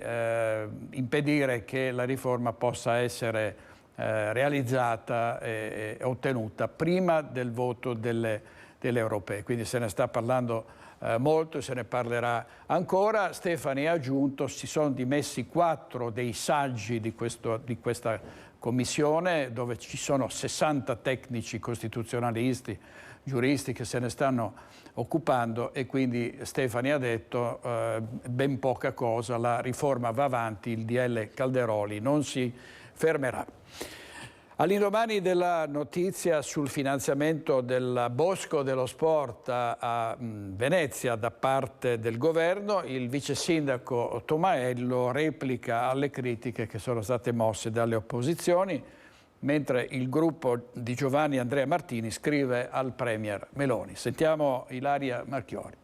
impedire che la riforma possa essere realizzata e ottenuta prima del voto delle europee. Quindi se ne sta parlando molto e se ne parlerà ancora. Stefani ha aggiunto si sono dimessi 4 dei saggi di questa commissione, dove ci sono 60 tecnici costituzionalisti, giuristi che se ne stanno occupando, e quindi Stefani ha detto ben poca cosa, la riforma va avanti, il DL Calderoli non si fermerà. All'indomani della notizia sul finanziamento del Bosco dello Sport a Venezia da parte del governo, il vice sindaco Tomaello replica alle critiche che sono state mosse dalle opposizioni, mentre il gruppo di Giovanni Andrea Martini scrive al Premier Meloni. Sentiamo Ilaria Marchiori.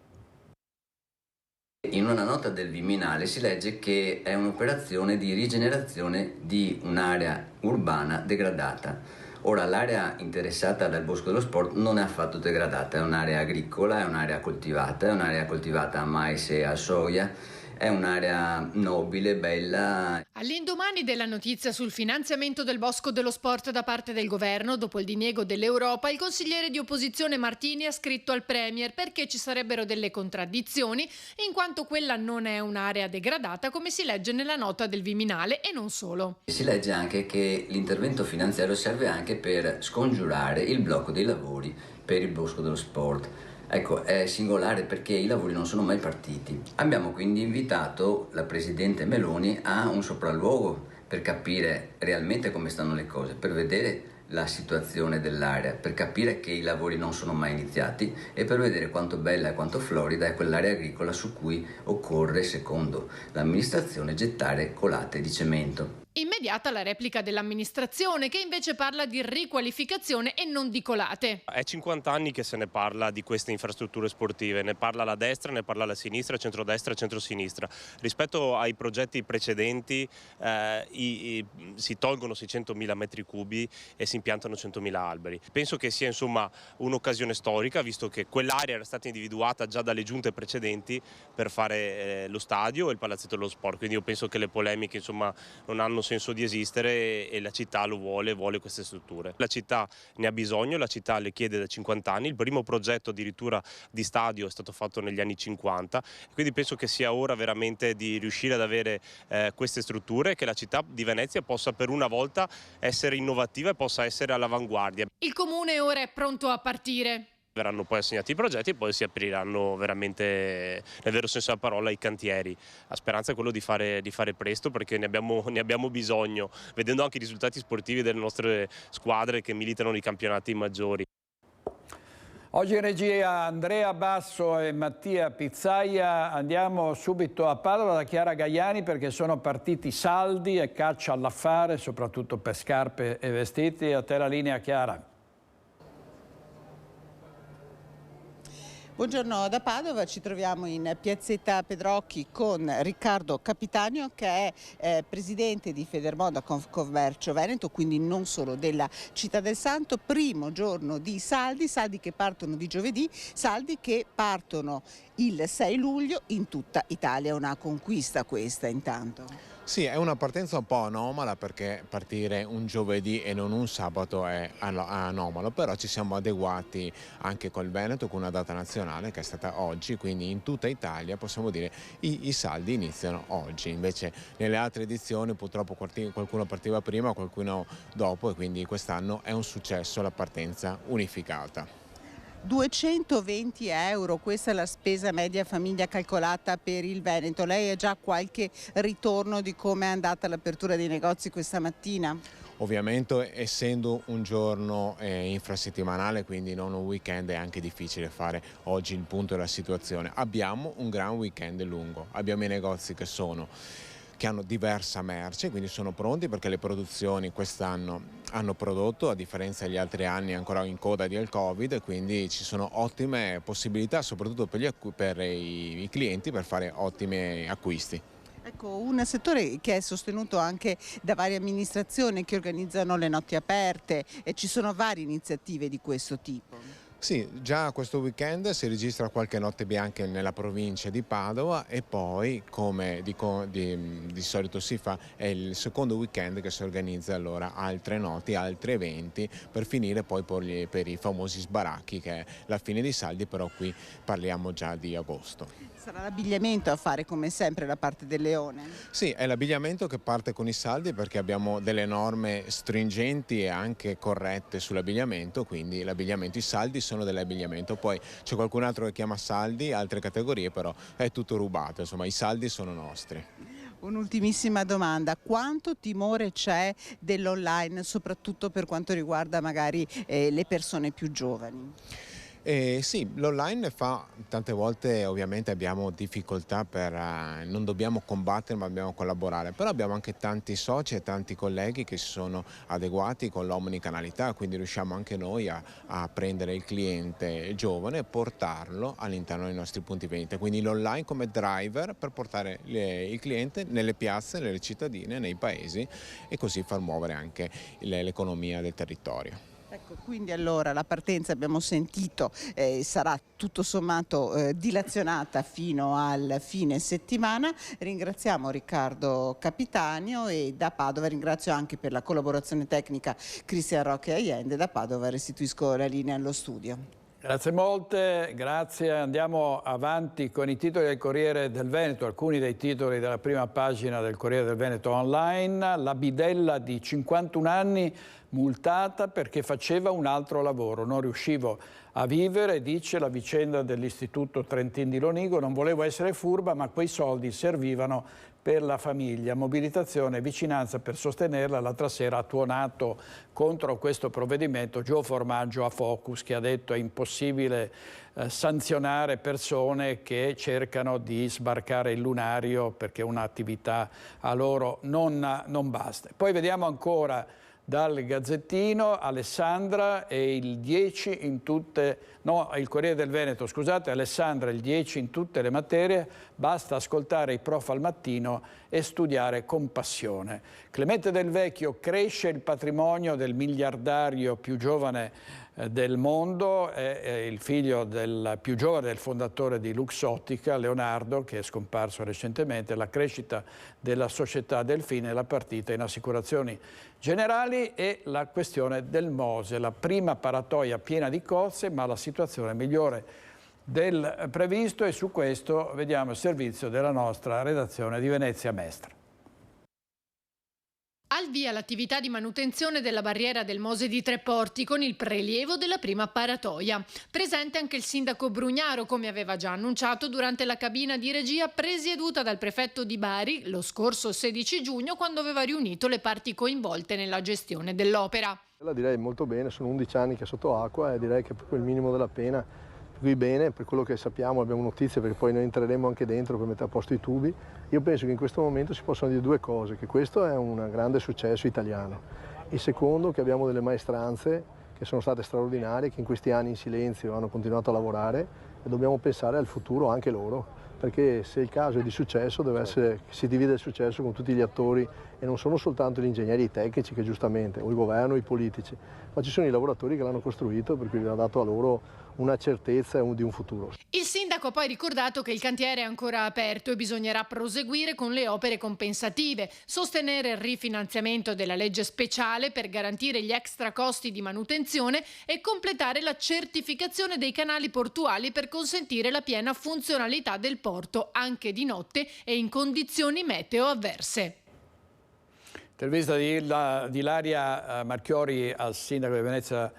In una nota del Viminale si legge che è un'operazione di rigenerazione di un'area urbana degradata. Ora, l'area interessata dal Bosco dello Sport non è affatto degradata, è un'area agricola, è un'area coltivata a mais e a soia, è un'area nobile, bella. All'indomani della notizia sul finanziamento del Bosco dello Sport da parte del governo, dopo il diniego dell'Europa, il consigliere di opposizione Martini ha scritto al Premier perché ci sarebbero delle contraddizioni, in quanto quella non è un'area degradata, come si legge nella nota del Viminale, e non solo. Si legge anche che l'intervento finanziario serve anche per scongiurare il blocco dei lavori per il Bosco dello Sport. Ecco, è singolare perché i lavori non sono mai partiti. Abbiamo quindi invitato la Presidente Meloni a un sopralluogo per capire realmente come stanno le cose, per vedere la situazione dell'area, per capire che i lavori non sono mai iniziati e per vedere quanto bella e quanto florida è quell'area agricola su cui occorre, secondo l'amministrazione, gettare colate di cemento. Immediata la replica dell'amministrazione, che invece parla di riqualificazione e non di colate. È 50 anni che se ne parla di queste infrastrutture sportive, ne parla la destra, ne parla la sinistra, centrodestra e centrosinistra. Rispetto ai progetti precedenti si tolgono 600.000 metri cubi e si impiantano 100.000 alberi. Penso che sia insomma un'occasione storica, visto che quell'area era stata individuata già dalle giunte precedenti per fare lo stadio e il palazzetto dello sport, quindi io penso che le polemiche insomma non hanno senso di esistere e la città lo vuole queste strutture. La città ne ha bisogno, la città le chiede da 50 anni, il primo progetto addirittura di stadio è stato fatto negli anni 50, quindi penso che sia ora veramente di riuscire ad avere queste strutture, che la città di Venezia possa per una volta essere innovativa e possa essere all'avanguardia. Il comune ora è pronto a partire. Verranno poi assegnati i progetti e poi si apriranno veramente, nel vero senso della parola, i cantieri. La speranza è quello di fare presto, perché ne abbiamo bisogno, vedendo anche i risultati sportivi delle nostre squadre che militano nei campionati maggiori. Oggi in regia Andrea Basso e Mattia Pizzaia. Andiamo subito a Padova da Chiara Gaiani, perché sono partiti saldi e caccia all'affare, soprattutto per scarpe e vestiti. A te la linea, Chiara. Buongiorno da Padova, ci troviamo in Piazzetta Pedrocchi con Riccardo Capitanio, che è presidente di Federmoda Confcommercio Veneto, quindi non solo della Città del Santo. Primo giorno di saldi che partono di giovedì, saldi che partono il 6 luglio in tutta Italia. Una conquista questa intanto. Sì, è una partenza un po' anomala, perché partire un giovedì e non un sabato è anomalo, però ci siamo adeguati anche col Veneto con una data nazionale che è stata oggi, quindi in tutta Italia possiamo dire i saldi iniziano oggi. Invece nelle altre edizioni purtroppo qualcuno partiva prima, qualcuno dopo, e quindi quest'anno è un successo la partenza unificata. 220 euro, questa è la spesa media famiglia calcolata per il Veneto. Lei ha già qualche ritorno di come è andata l'apertura dei negozi questa mattina? Ovviamente, essendo un giorno infrasettimanale, quindi non un weekend, è anche difficile fare oggi il punto della situazione. Abbiamo un gran weekend lungo, abbiamo i negozi che hanno diversa merce, quindi sono pronti, perché le produzioni quest'anno hanno prodotto, a differenza degli altri anni ancora in coda del Covid, quindi ci sono ottime possibilità, soprattutto per i clienti, per fare ottimi acquisti. Ecco, un settore che è sostenuto anche da varie amministrazioni che organizzano le notti aperte, e ci sono varie iniziative di questo tipo. Sì, già questo weekend si registra qualche notte bianca nella provincia di Padova, e poi, come di solito si fa, è il secondo weekend che si organizza allora altre notti, altri eventi, per finire poi per i famosi sbaracchi, che è la fine dei saldi, però qui parliamo già di agosto. Sarà l'abbigliamento a fare come sempre la parte del leone? Sì, è l'abbigliamento che parte con i saldi, perché abbiamo delle norme stringenti e anche corrette sull'abbigliamento, quindi l'abbigliamento, i saldi sono dell'abbigliamento. Poi c'è qualcun altro che chiama saldi altre categorie, però è tutto rubato, insomma i saldi sono nostri. Un'ultimissima domanda: quanto timore c'è dell'online, soprattutto per quanto riguarda magari le persone più giovani? Sì, l'online fa tante volte, ovviamente abbiamo difficoltà non dobbiamo combattere, ma dobbiamo collaborare, però abbiamo anche tanti soci e tanti colleghi che si sono adeguati con l'omnicanalità, quindi riusciamo anche noi a prendere il cliente giovane e portarlo all'interno dei nostri punti vendita, quindi l'online come driver per portare il cliente nelle piazze, nelle cittadine, nei paesi, e così far muovere anche l'economia del territorio. Ecco, quindi allora la partenza, abbiamo sentito, sarà tutto sommato dilazionata fino al fine settimana. Ringraziamo Riccardo Capitanio, e da Padova ringrazio anche per la collaborazione tecnica Cristian Rocche Allende. Da Padova restituisco la linea allo studio. Grazie molte, grazie. Andiamo avanti con i titoli del Corriere del Veneto, alcuni dei titoli della prima pagina del Corriere del Veneto online. La bidella di 51 anni multata perché faceva un altro lavoro, non riuscivo a vivere, dice la vicenda dell'Istituto Trentin di Lonigo, non volevo essere furba, ma quei soldi servivano per la famiglia. Mobilitazione e vicinanza per sostenerla. L'altra sera ha tuonato contro questo provvedimento Gio Formaggio a Focus, che ha detto è impossibile sanzionare persone che cercano di sbarcare il lunario perché un'attività a loro non basta. Poi vediamo ancora dal Gazzettino Alessandra e il 10 in tutte, no, il Corriere del Veneto, scusate, Alessandra il 10 in tutte le materie, basta ascoltare i prof al mattino e studiare con passione. Clemente Del Vecchio: cresce il patrimonio del miliardario più giovane del mondo, è il figlio del più giovane del fondatore di Luxottica, Leonardo, che è scomparso recentemente. La crescita della società Delfine, la partita in assicurazioni generali e la questione del Mose, la prima paratoia piena di cozze, ma la situazione è migliore del previsto, e su questo vediamo il servizio della nostra redazione di Venezia Mestre. Al via l'attività di manutenzione della barriera del Mose di Treporti con il prelievo della prima paratoia. Presente anche il sindaco Brugnaro, come aveva già annunciato durante la cabina di regia presieduta dal prefetto di Bari lo scorso 16 giugno, quando aveva riunito le parti coinvolte nella gestione dell'opera. La direi molto bene, sono 11 anni che è sotto acqua e direi che è proprio il minimo della pena. Qui bene, per quello che sappiamo, abbiamo notizie, perché poi noi entreremo anche dentro per mettere a posto i tubi. Io penso che in questo momento si possono dire due cose: che questo è un grande successo italiano, il secondo che abbiamo delle maestranze che sono state straordinarie, che in questi anni in silenzio hanno continuato a lavorare, e dobbiamo pensare al futuro anche loro, perché se il caso è di successo deve essere che si divide il successo con tutti gli attori, e non sono soltanto gli ingegneri, i tecnici, che giustamente, o il governo, i politici, ma ci sono i lavoratori che l'hanno costruito, per cui ha dato a loro una certezza di un futuro. Il sindaco ha poi ricordato che il cantiere è ancora aperto e bisognerà proseguire con le opere compensative, sostenere il rifinanziamento della legge speciale per garantire gli extra costi di manutenzione e completare la certificazione dei canali portuali per consentire la piena funzionalità del porto anche di notte e in condizioni meteo avverse. Intervista di Ilaria Marchiori al sindaco di Venezia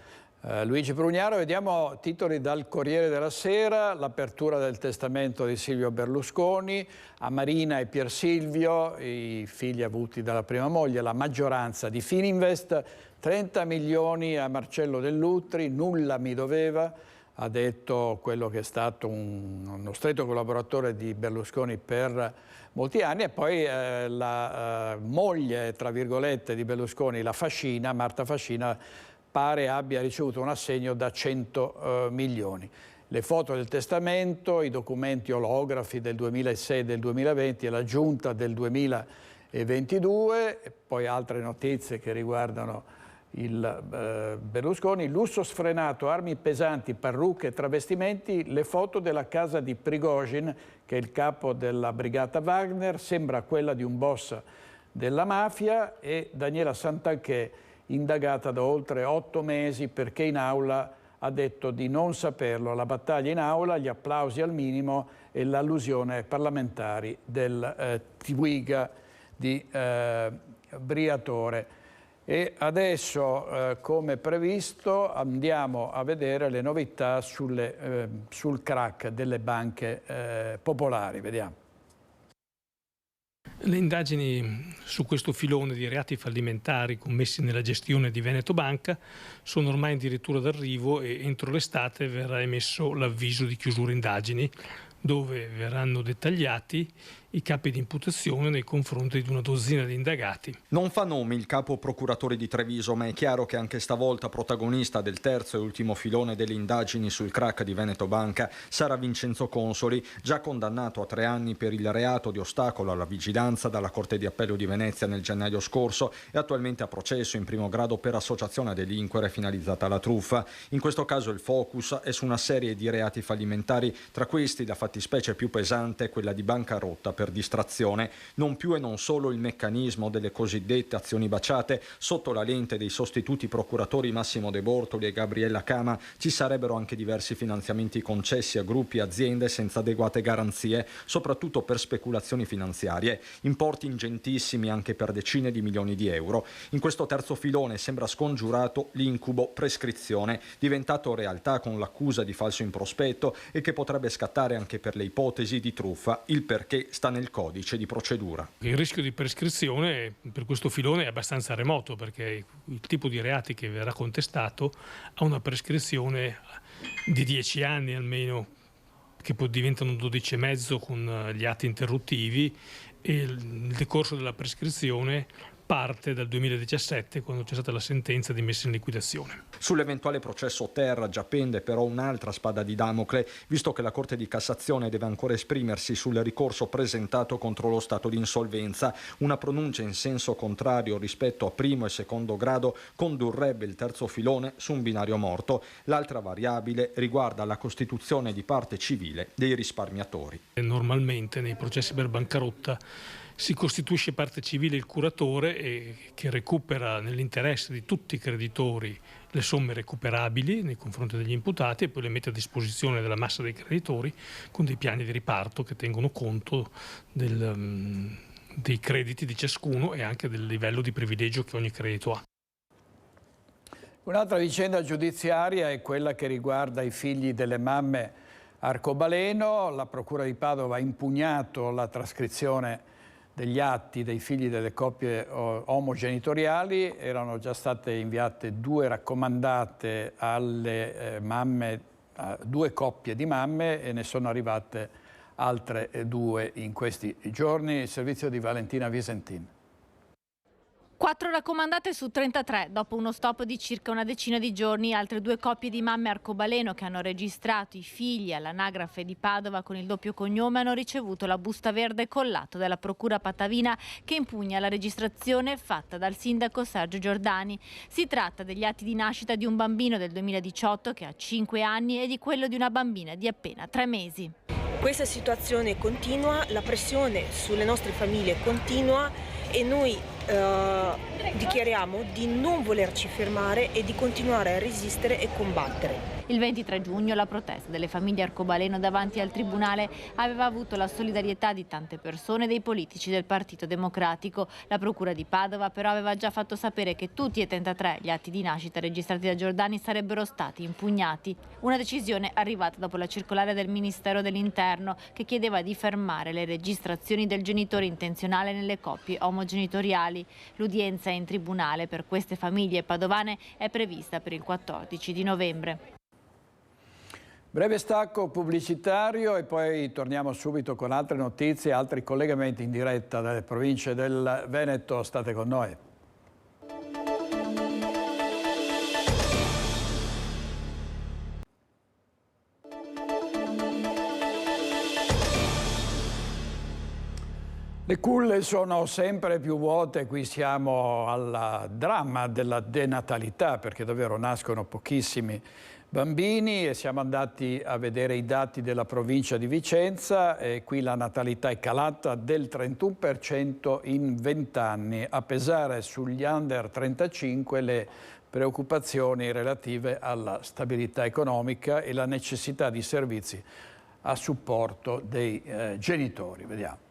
Luigi Brugnaro. Vediamo titoli dal Corriere della Sera: l'apertura del testamento di Silvio Berlusconi, a Marina e Pier Silvio, i figli avuti dalla prima moglie, la maggioranza di Fininvest, 30 milioni a Marcello Dell'Utri, nulla mi doveva, ha detto quello che è stato uno stretto collaboratore di Berlusconi per molti anni. E poi la moglie, tra virgolette, di Berlusconi, la Fascina, Marta Fascina, pare abbia ricevuto un assegno da 100 milioni. Le foto del testamento, i documenti olografi del 2006 e del 2020 e la giunta del 2022, e poi altre notizie che riguardano il Berlusconi: lusso sfrenato, armi pesanti, parrucche e travestimenti, le foto della casa di Prigozhin, che è il capo della brigata Wagner, sembra quella di un boss della mafia, e Daniela Santanchè, indagata da oltre 8 mesi perché in aula ha detto di non saperlo. La battaglia in aula, gli applausi al minimo e l'allusione ai parlamentari del Twiga di Briatore. E adesso, come previsto, andiamo a vedere le novità sul crack delle banche popolari. Vediamo. Le indagini su questo filone di reati fallimentari commessi nella gestione di Veneto Banca sono ormai addirittura d'arrivo, e entro l'estate verrà emesso l'avviso di chiusura indagini, dove verranno dettagliati i capi di imputazione nei confronti di una dozzina di indagati. Non fa nomi il capo procuratore di Treviso, ma è chiaro che anche stavolta protagonista del terzo e ultimo filone delle indagini sul crack di Veneto Banca sarà Vincenzo Consoli, già condannato a 3 anni per il reato di ostacolo alla vigilanza dalla Corte di Appello di Venezia nel gennaio scorso, e attualmente a processo in primo grado per associazione a delinquere finalizzata alla truffa. In questo caso il focus è su una serie di reati fallimentari, tra questi la fattispecie più pesante è quella di bancarotta per distrazione. Non più e non solo il meccanismo delle cosiddette azioni baciate. Sotto la lente dei sostituti procuratori Massimo De Bortoli e Gabriella Cama ci sarebbero anche diversi finanziamenti concessi a gruppi e aziende senza adeguate garanzie, soprattutto per speculazioni finanziarie, importi ingentissimi anche per decine di milioni di euro. In questo terzo filone sembra scongiurato l'incubo prescrizione, diventato realtà con l'accusa di falso in prospetto e che potrebbe scattare anche per le ipotesi di truffa. Il perché sta nel codice di procedura. Il rischio di prescrizione per questo filone è abbastanza remoto, perché il tipo di reati che verrà contestato ha una prescrizione di 10 anni almeno, che poi diventano 12,5 con gli atti interruttivi, e nel decorso della prescrizione parte dal 2017, quando c'è stata la sentenza di messa in liquidazione. Sull'eventuale processo Terra già pende però un'altra spada di Damocle, visto che la Corte di Cassazione deve ancora esprimersi sul ricorso presentato contro lo stato di insolvenza. Una pronuncia in senso contrario rispetto a primo e secondo grado condurrebbe il terzo filone su un binario morto. L'altra variabile riguarda la costituzione di parte civile dei risparmiatori. Normalmente nei processi per bancarotta si costituisce parte civile il curatore che recupera nell'interesse di tutti i creditori le somme recuperabili nei confronti degli imputati e poi le mette a disposizione della massa dei creditori con dei piani di riparto che tengono conto dei crediti di ciascuno e anche del livello di privilegio che ogni credito ha. Un'altra vicenda giudiziaria è quella che riguarda i figli delle mamme arcobaleno. La Procura di Padova ha impugnato la trascrizione degli atti dei figli delle coppie omogenitoriali. Erano già state inviate 2 raccomandate alle mamme, a 2 coppie di mamme, e ne sono arrivate altre 2 in questi giorni. Il servizio di Valentina Visentin. 4 raccomandate su 33. Dopo uno stop di circa una decina di giorni, altre 2 coppie di mamme arcobaleno che hanno registrato i figli all'anagrafe di Padova con il doppio cognome hanno ricevuto la busta verde con l'atto della Procura Patavina che impugna la registrazione fatta dal sindaco Sergio Giordani. Si tratta degli atti di nascita di un bambino del 2018 che ha 5 anni e di quello di una bambina di appena 3 mesi. Questa situazione continua, la pressione sulle nostre famiglie continua e noi dichiariamo di non volerci fermare e di continuare a resistere e combattere. Il 23 giugno la protesta delle famiglie arcobaleno davanti al Tribunale aveva avuto la solidarietà di tante persone e dei politici del Partito Democratico. La Procura di Padova però aveva già fatto sapere che tutti e 33 gli atti di nascita registrati da Giordani sarebbero stati impugnati. Una decisione arrivata dopo la circolare del Ministero dell'Interno che chiedeva di fermare le registrazioni del genitore intenzionale nelle coppie omogenitoriali. L'udienza in tribunale per queste famiglie padovane è prevista per il 14 di novembre. Breve stacco pubblicitario e poi torniamo subito con altre notizie, altri collegamenti in diretta dalle province del Veneto. State con noi. Le culle sono sempre più vuote, qui siamo al dramma della denatalità perché davvero nascono pochissimi bambini e siamo andati a vedere i dati della provincia di Vicenza e qui la natalità è calata del 31% in 20 anni, a pesare sugli under 35 le preoccupazioni relative alla stabilità economica e la necessità di servizi a supporto dei genitori. Vediamo.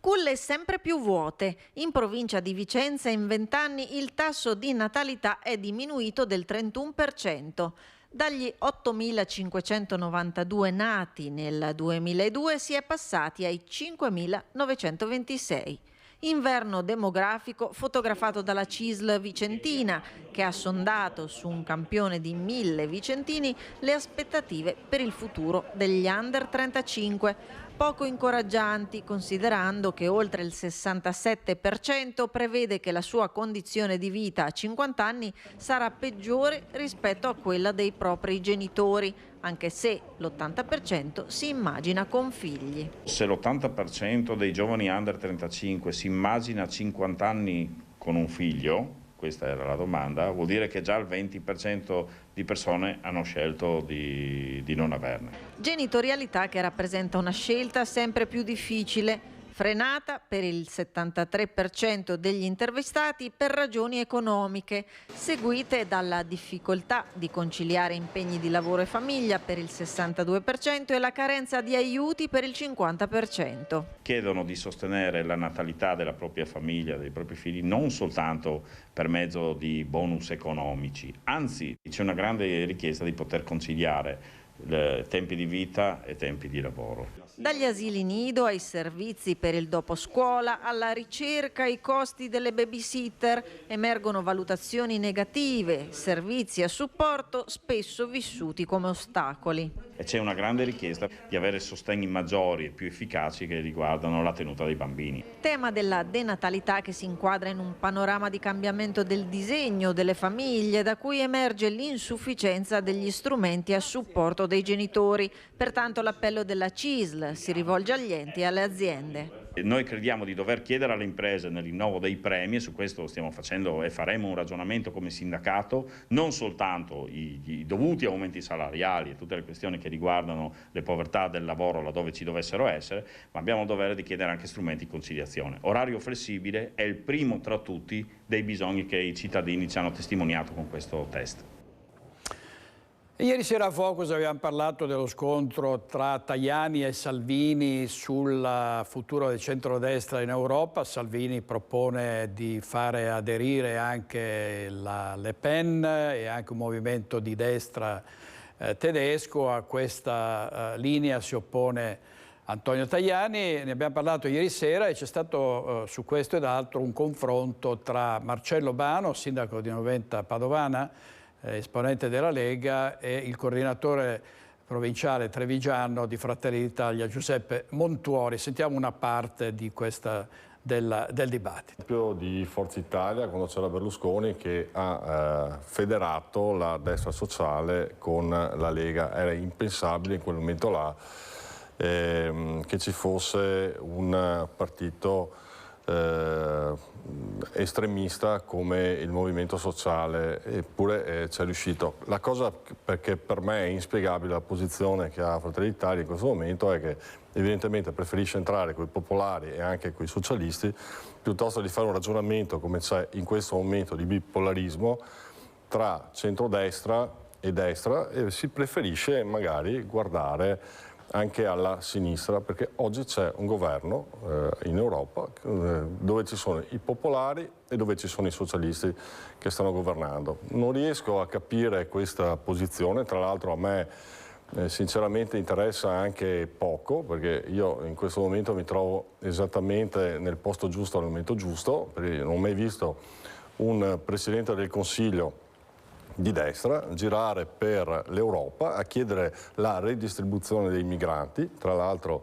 Culle sempre più vuote. In provincia di Vicenza in 20 anni il tasso di natalità è diminuito del 31%. Dagli 8.592 nati nel 2002 si è passati ai 5.926. Inverno demografico fotografato dalla CISL Vicentina, che ha sondato su un campione di 1000 vicentini le aspettative per il futuro degli under 35. Poco incoraggianti, considerando che oltre il 67% prevede che la sua condizione di vita a 50 anni sarà peggiore rispetto a quella dei propri genitori, anche se l'80% si immagina con figli. Se l'80% dei giovani under 35 si immagina a 50 anni con un figlio, questa era la domanda, vuol dire che già il 20% di persone hanno scelto di non averne. Genitorialità che rappresenta una scelta sempre più difficile, frenata per il 73% degli intervistati per ragioni economiche, seguite dalla difficoltà di conciliare impegni di lavoro e famiglia per il 62% e la carenza di aiuti per il 50%. Chiedono di sostenere la natalità della propria famiglia, dei propri figli, non soltanto per mezzo di bonus economici, anzi c'è una grande richiesta di poter conciliare tempi di vita e tempi di lavoro. Dagli asili nido ai servizi per il doposcuola, alla ricerca, ai costi delle babysitter, emergono valutazioni negative, servizi a supporto spesso vissuti come ostacoli. E c'è una grande richiesta di avere sostegni maggiori e più efficaci che riguardano la tenuta dei bambini. Tema della denatalità che si inquadra in un panorama di cambiamento del disegno delle famiglie, da cui emerge l'insufficienza degli strumenti a supporto dei genitori. Pertanto l'appello della CISL si rivolge agli enti e alle aziende. Noi crediamo di dover chiedere alle imprese nel rinnovo dei premi, e su questo stiamo facendo e faremo un ragionamento come sindacato, non soltanto i dovuti aumenti salariali e tutte le questioni che riguardano le povertà del lavoro laddove ci dovessero essere, ma abbiamo il dovere di chiedere anche strumenti di conciliazione. Orario flessibile è il primo tra tutti dei bisogni che i cittadini ci hanno testimoniato con questo test. Ieri sera a Focus abbiamo parlato dello scontro tra Tajani e Salvini sul futuro del centrodestra in Europa. Salvini propone di fare aderire anche la Le Pen e anche un movimento di destra tedesco. A questa linea si oppone Antonio Tajani. Ne abbiamo parlato ieri sera e c'è stato su questo ed altro un confronto tra Marcello Bano, sindaco di Noventa Padovana, esponente della Lega, e il coordinatore provinciale trevigiano di Fratelli d'Italia, Giuseppe Montuori. Sentiamo una parte di del dibattito. Di Forza Italia, quando c'era Berlusconi, che ha federato la destra sociale con la Lega. Era impensabile in quel momento là che ci fosse un partito estremista come il Movimento Sociale, eppure ci è riuscito. La cosa perché per me è inspiegabile la posizione che ha Fratelli d'Italia in questo momento è che evidentemente preferisce entrare con i popolari e anche con i socialisti piuttosto di fare un ragionamento come c'è in questo momento di bipolarismo tra centrodestra e destra, e si preferisce magari guardare anche alla sinistra, perché oggi c'è un governo in Europa dove ci sono i popolari e dove ci sono i socialisti che stanno governando. Non riesco a capire questa posizione, tra l'altro a me sinceramente interessa anche poco, perché io in questo momento mi trovo esattamente nel posto giusto al momento giusto, perché non ho mai visto un Presidente del Consiglio di destra girare per l'Europa a chiedere la redistribuzione dei migranti, tra l'altro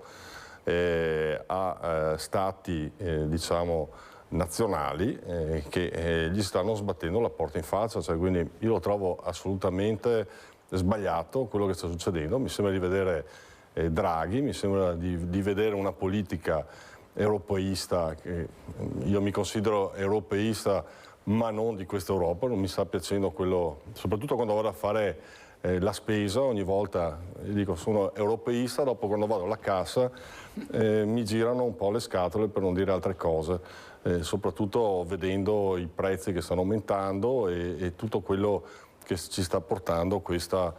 a stati diciamo nazionali che gli stanno sbattendo la porta in faccia, cioè, quindi io lo trovo assolutamente sbagliato quello che sta succedendo. Mi sembra di vedere Draghi, mi sembra di vedere una politica europeista, che io mi considero europeista ma non di questa Europa, non mi sta piacendo quello, soprattutto quando vado a fare la spesa, ogni volta dico sono europeista, dopo quando vado alla cassa mi girano un po' le scatole, per non dire altre cose, soprattutto vedendo i prezzi che stanno aumentando e tutto quello che ci sta portando questa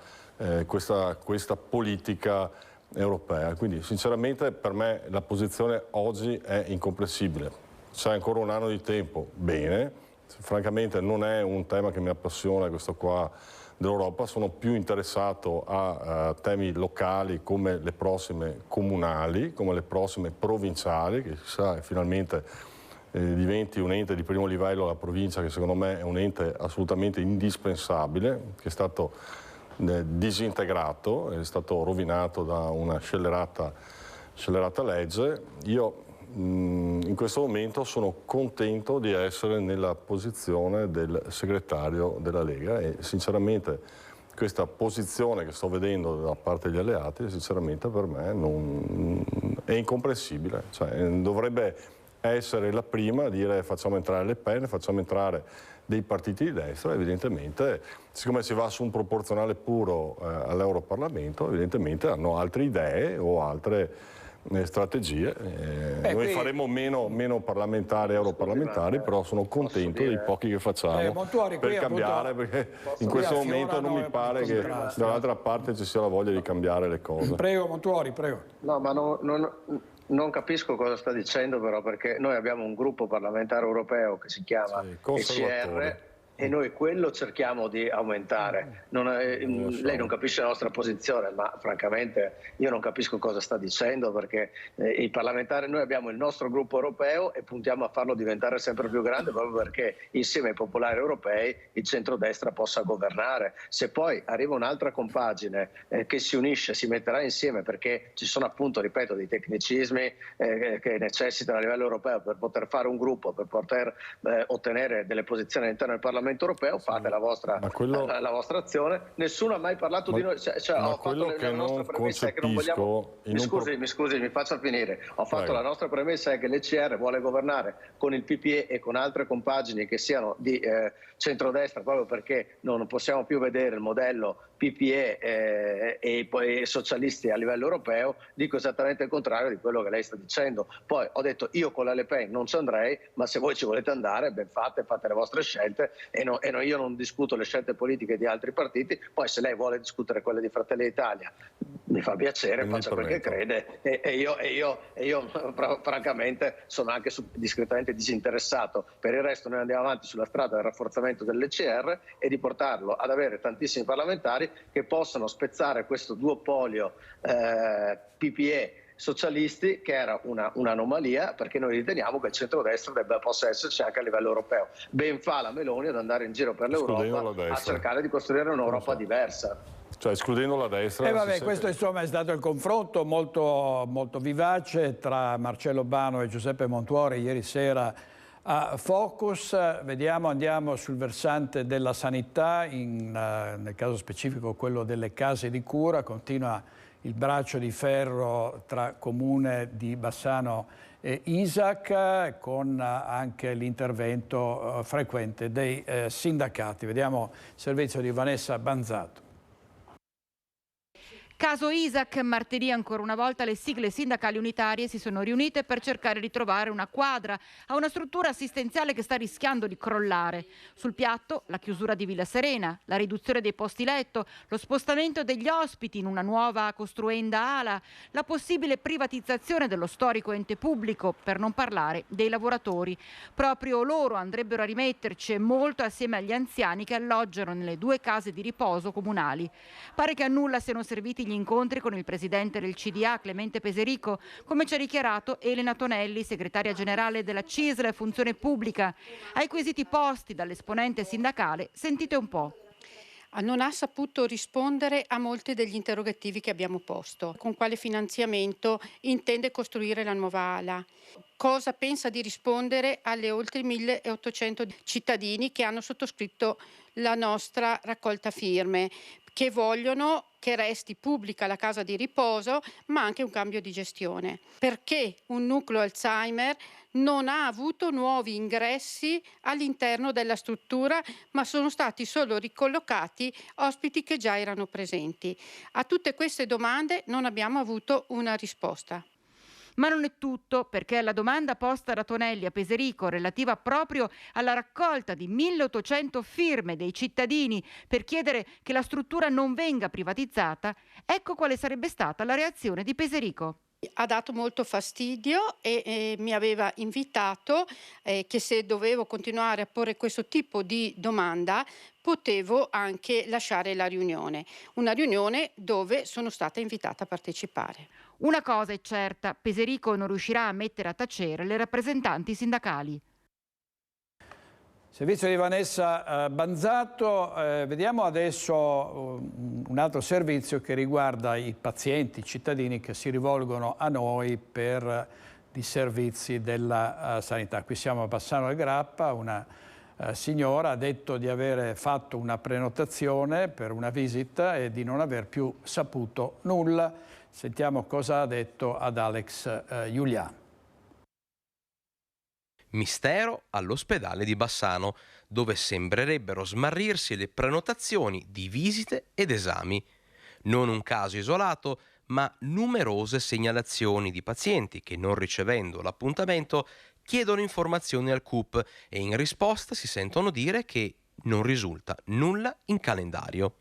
politica europea. Quindi sinceramente per me la posizione oggi è incomprensibile. C'è ancora un anno di tempo, bene. Francamente non è un tema che mi appassiona questo qua dell'Europa, sono più interessato a temi locali come le prossime comunali, come le prossime provinciali, che chissà finalmente diventi un ente di primo livello la provincia, che secondo me è un ente assolutamente indispensabile, che è stato disintegrato, è stato rovinato da una scellerata legge. Io in questo momento sono contento di essere nella posizione del segretario della Lega e sinceramente questa posizione che sto vedendo da parte degli alleati sinceramente per me è incomprensibile, cioè, dovrebbe essere la prima a dire facciamo entrare Le Pen, facciamo entrare dei partiti di destra. Evidentemente siccome si va su un proporzionale puro all'Europarlamento evidentemente hanno altre idee o altre strategie. Noi faremo meno parlamentari, europarlamentari, però sono contento dei pochi che facciamo Montuori, per cambiare, appunto, perché in questo momento non mi pare che dall'altra parte ci sia la voglia di cambiare le cose. Prego Montuori, prego. No, ma non capisco cosa sta dicendo però, perché noi abbiamo un gruppo parlamentare europeo che si chiama ECR e noi quello cerchiamo di aumentare. Lei non capisce la nostra posizione, ma francamente io non capisco cosa sta dicendo, perché i parlamentari, noi abbiamo il nostro gruppo europeo e puntiamo a farlo diventare sempre più grande, proprio perché insieme ai popolari europei il centrodestra possa governare. Se poi arriva un'altra compagine che si unisce, si metterà insieme, perché ci sono appunto, ripeto, dei tecnicismi che necessitano a livello europeo per poter fare un gruppo, per poter ottenere delle posizioni all'interno del Parlamento europeo, fate la vostra azione. Nessuno ha mai parlato di noi, ho fatto la nostra premessa è che non vogliamo. Mi scusi, mi faccia finire. Ho fatto la nostra premessa è che l'ECR vuole governare con il PPE e con altre compagini che siano di centrodestra, proprio perché non possiamo più vedere il modello PPE e poi socialisti a livello europeo. Dico esattamente il contrario di quello che lei sta dicendo. Poi ho detto, io con la Le Pen non ci andrei, ma se voi ci volete andare, ben fate le vostre scelte, io non discuto le scelte politiche di altri partiti. Poi se lei vuole discutere quelle di Fratelli d'Italia, mi fa piacere, faccia quel che crede, e io francamente sono anche discretamente disinteressato. Per il resto noi andiamo avanti sulla strada del rafforzamento dell'ECR e di portarlo ad avere tantissimi parlamentari che possano spezzare questo duopolio PPE socialisti, che era un'anomalia, perché noi riteniamo che il centrodestra possa esserci anche a livello europeo. Ben fa la Meloni ad andare in giro per l'Europa a cercare di costruire un'Europa diversa. Cioè escludendo la destra. Questo insomma è stato il confronto molto, molto vivace tra Marcello Bano e Giuseppe Montuori ieri sera a Focus. Andiamo sul versante della sanità, nel caso specifico quello delle case di cura. Continua il braccio di ferro tra Comune di Bassano e Isac, con anche l'intervento frequente dei sindacati. Vediamo il servizio di Vanessa Banzato. Caso Isac, martedì ancora una volta le sigle sindacali unitarie si sono riunite per cercare di trovare una quadra a una struttura assistenziale che sta rischiando di crollare. Sul piatto la chiusura di Villa Serena, la riduzione dei posti letto, lo spostamento degli ospiti in una nuova costruenda ala, la possibile privatizzazione dello storico ente pubblico, per non parlare dei lavoratori. Proprio loro andrebbero a rimetterci, e molto, assieme agli anziani che alloggiano nelle 2 case di riposo comunali. Pare che a nulla siano serviti gli incontri con il presidente del CDA, Clemente Peserico, come ci ha dichiarato Elena Tonelli, segretaria generale della CISL Funzione Pubblica. Ai quesiti posti dall'esponente sindacale, sentite un po'. Non ha saputo rispondere a molti degli interrogativi che abbiamo posto. Con quale finanziamento intende costruire la nuova ala? Cosa pensa di rispondere alle oltre 1.800 cittadini che hanno sottoscritto la nostra raccolta firme, che vogliono che resti pubblica la casa di riposo, ma anche un cambio di gestione. Perché un nucleo Alzheimer non ha avuto nuovi ingressi all'interno della struttura, ma sono stati solo ricollocati ospiti che già erano presenti. A tutte queste domande non abbiamo avuto una risposta. Ma non è tutto, perché alla domanda posta da Tonelli a Peserico relativa proprio alla raccolta di 1.800 firme dei cittadini per chiedere che la struttura non venga privatizzata, ecco quale sarebbe stata la reazione di Peserico. Ha dato molto fastidio e mi aveva invitato che se dovevo continuare a porre questo tipo di domanda potevo anche lasciare la riunione, una riunione dove sono stata invitata a partecipare. Una cosa è certa, Peserico non riuscirà a mettere a tacere le rappresentanti sindacali. Servizio di Vanessa Banzato. Vediamo adesso un altro servizio che riguarda i pazienti, i cittadini che si rivolgono a noi per i servizi della sanità. Qui siamo a Bassano del Grappa, una signora ha detto di avere fatto una prenotazione per una visita e di non aver più saputo nulla. Sentiamo cosa ha detto ad Alex Giuliano. Mistero all'ospedale di Bassano, dove sembrerebbero smarrirsi le prenotazioni di visite ed esami. Non un caso isolato, ma numerose segnalazioni di pazienti che, non ricevendo l'appuntamento, chiedono informazioni al CUP e in risposta si sentono dire che non risulta nulla in calendario.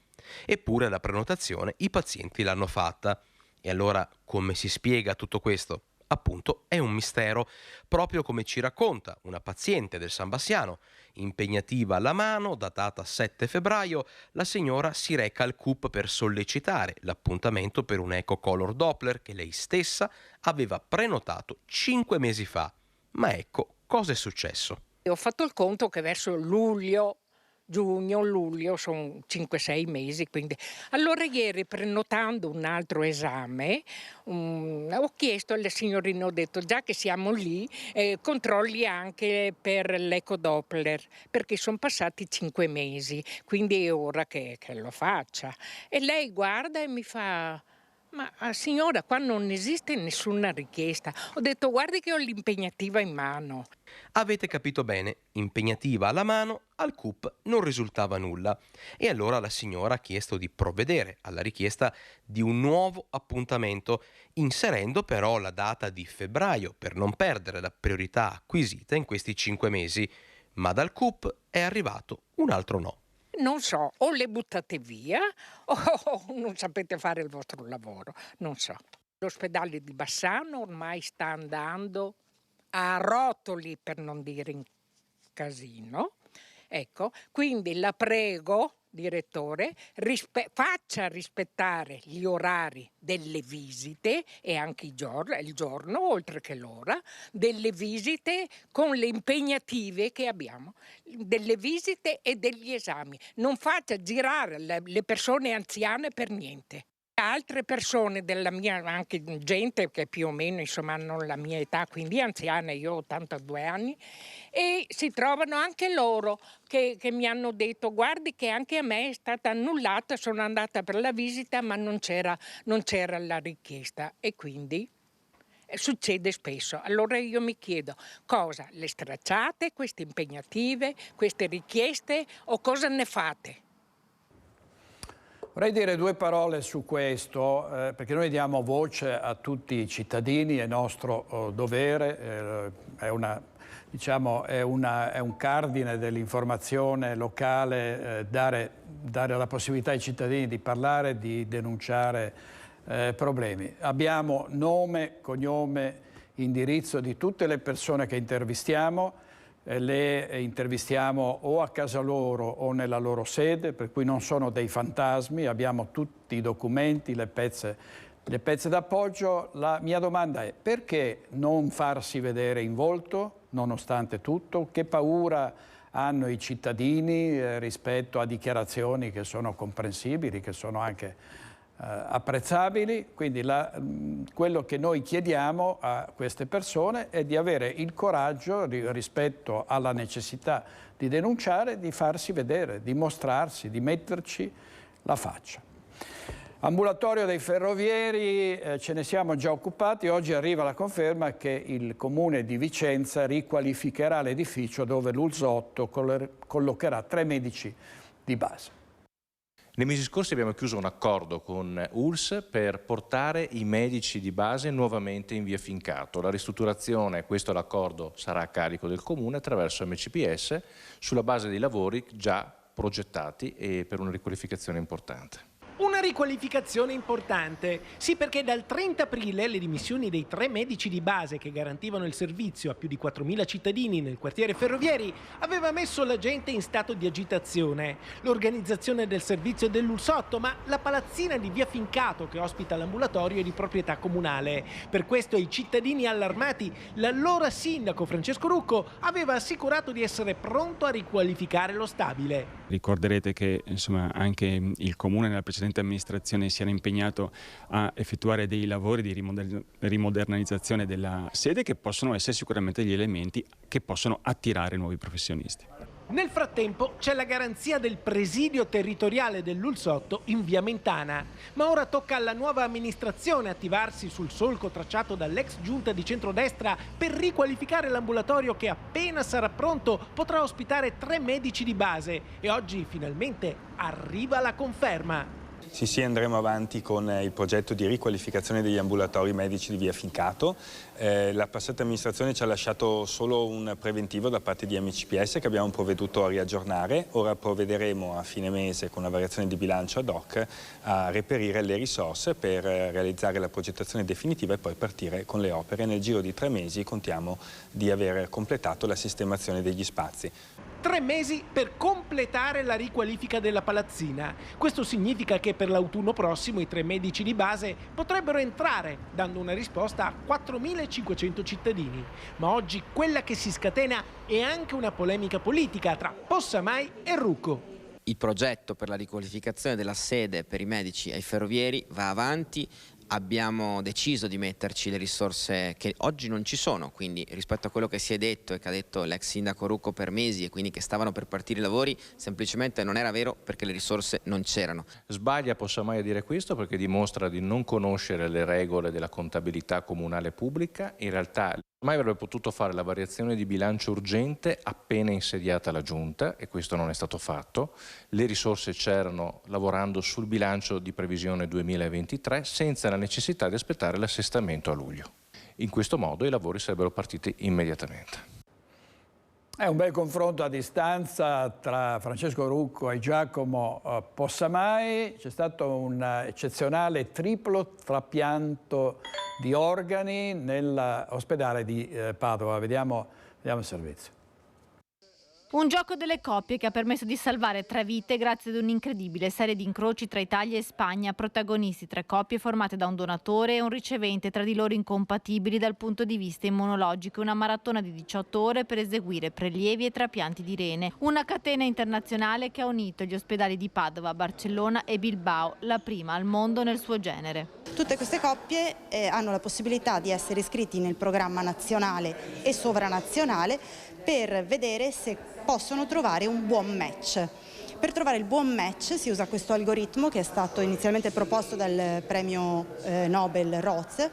Eppure la prenotazione i pazienti l'hanno fatta. E allora come si spiega tutto questo? appunto è un mistero, proprio come ci racconta una paziente del San Bassiano. Impegnativa alla mano, datata 7 febbraio, la signora si reca al CUP per sollecitare l'appuntamento per un Eco Color Doppler che lei stessa aveva prenotato 5 mesi fa. Ma ecco cosa è successo. Ho fatto il conto che verso luglio, sono 5-6 mesi, quindi. Allora ieri, prenotando un altro esame, ho chiesto alle signorine, ho detto già che siamo lì, controlli anche per l'ecodoppler, perché sono passati 5 mesi, quindi è ora che lo faccia. E lei guarda e mi fa: ma signora, qua non esiste nessuna richiesta. Ho detto: guardi che ho l'impegnativa in mano. Avete capito bene, impegnativa alla mano, al CUP non risultava nulla. E allora la signora ha chiesto di provvedere alla richiesta di un nuovo appuntamento, inserendo però la data di febbraio per non perdere la priorità acquisita in questi 5 mesi. Ma dal CUP è arrivato un altro no. Non so, o le buttate via o non sapete fare il vostro lavoro, non so. L'ospedale di Bassano ormai sta andando a rotoli, per non dire in casino. Ecco, quindi la prego, direttore, faccia rispettare gli orari delle visite e anche il giorno, oltre che l'ora, delle visite con le impegnative che abbiamo, delle visite e degli esami. Non faccia girare le persone anziane per niente. Altre persone della mia, anche gente che più o meno insomma hanno la mia età, quindi anziane, io ho 82 anni, e si trovano anche loro che mi hanno detto: guardi che anche a me è stata annullata, sono andata per la visita ma non c'era la richiesta, e quindi succede spesso. Allora io mi chiedo: cosa le stracciate queste impegnative, queste richieste, o cosa ne fate? Vorrei dire 2 parole su questo, perché noi diamo voce a tutti i cittadini, è nostro dovere, è un cardine dell'informazione locale, dare la possibilità ai cittadini di parlare, di denunciare problemi. Abbiamo nome, cognome, indirizzo di tutte le persone che intervistiamo. Le intervistiamo o a casa loro o nella loro sede, per cui non sono dei fantasmi, abbiamo tutti i documenti, le pezze d'appoggio. La mia domanda è: perché non farsi vedere in volto nonostante tutto? Che paura hanno i cittadini rispetto a dichiarazioni che sono comprensibili, che sono anche apprezzabili? Quindi quello che noi chiediamo a queste persone è di avere il coraggio rispetto alla necessità di denunciare, di farsi vedere, di mostrarsi, di metterci la faccia. Ambulatorio dei ferrovieri, ce ne siamo già occupati. Oggi arriva la conferma che il Comune di Vicenza riqualificherà l'edificio dove l'ULSS-8 collocherà 3 medici di base. Nei mesi scorsi abbiamo chiuso un accordo con ULSS per portare i medici di base nuovamente in via Fincato. La ristrutturazione, questo è l'accordo, sarà a carico del Comune attraverso MCPS sulla base dei lavori già progettati e per una riqualificazione importante. Una riqualificazione importante, sì, perché dal 30 aprile le dimissioni dei 3 medici di base che garantivano il servizio a più di 4.000 cittadini nel quartiere Ferrovieri aveva messo la gente in stato di agitazione. L'organizzazione del servizio dell'ULSS-8, ma la palazzina di via Fincato che ospita l'ambulatorio è di proprietà comunale. Per questo ai cittadini allarmati l'allora sindaco Francesco Rucco aveva assicurato di essere pronto a riqualificare lo stabile. Ricorderete che insomma anche il Comune nella precedente amministrazione si era impegnato a effettuare dei lavori di rimodernizzazione della sede che possono essere sicuramente gli elementi che possono attirare nuovi professionisti. Nel frattempo c'è la garanzia del presidio territoriale dell'ULSS-8 in via Mentana, ma ora tocca alla nuova amministrazione attivarsi sul solco tracciato dall'ex giunta di centrodestra per riqualificare l'ambulatorio che appena sarà pronto potrà ospitare 3 medici di base, e oggi finalmente arriva la conferma. Sì, andremo avanti con il progetto di riqualificazione degli ambulatori medici di via Fincato. La passata amministrazione ci ha lasciato solo un preventivo da parte di MCPS che abbiamo provveduto a riaggiornare. Ora provvederemo a fine mese con una variazione di bilancio ad hoc a reperire le risorse per realizzare la progettazione definitiva e poi partire con le opere. Nel giro di 3 mesi contiamo di aver completato la sistemazione degli spazi. 3 mesi per completare la riqualifica della palazzina. Questo significa che per l'autunno prossimo i 3 medici di base potrebbero entrare, dando una risposta a 4.500 cittadini. Ma oggi quella che si scatena è anche una polemica politica tra Possamai e Rucco. Il progetto per la riqualificazione della sede per i medici ai ferrovieri va avanti. Abbiamo deciso di metterci le risorse che oggi non ci sono, quindi rispetto a quello che si è detto e che ha detto l'ex sindaco Rucco per mesi e quindi che stavano per partire i lavori, semplicemente non era vero perché le risorse non c'erano. Sbaglia Possamai a dire questo perché dimostra di non conoscere le regole della contabilità comunale pubblica. In realtà Mai avrebbe potuto fare la variazione di bilancio urgente appena insediata la Giunta e questo non è stato fatto. Le risorse c'erano lavorando sul bilancio di previsione 2023 senza la necessità di aspettare l'assestamento a luglio. In questo modo i lavori sarebbero partiti immediatamente. È un bel confronto a distanza tra Francesco Rucco e Giacomo Possamai. C'è stato un eccezionale triplo trapianto di organi nell'ospedale di Padova. Vediamo il servizio. Un gioco delle coppie che ha permesso di salvare 3 vite grazie ad un'incredibile serie di incroci tra Italia e Spagna. Protagonisti 3 coppie formate da un donatore e un ricevente, tra di loro incompatibili dal punto di vista immunologico. Una maratona di 18 ore per eseguire prelievi e trapianti di rene. Una catena internazionale che ha unito gli ospedali di Padova, Barcellona e Bilbao, la prima al mondo nel suo genere. Tutte queste coppie hanno la possibilità di essere iscritti nel programma nazionale e sovranazionale per vedere se possono trovare un buon match. Per trovare il buon match si usa questo algoritmo che è stato inizialmente proposto dal premio Nobel Roth,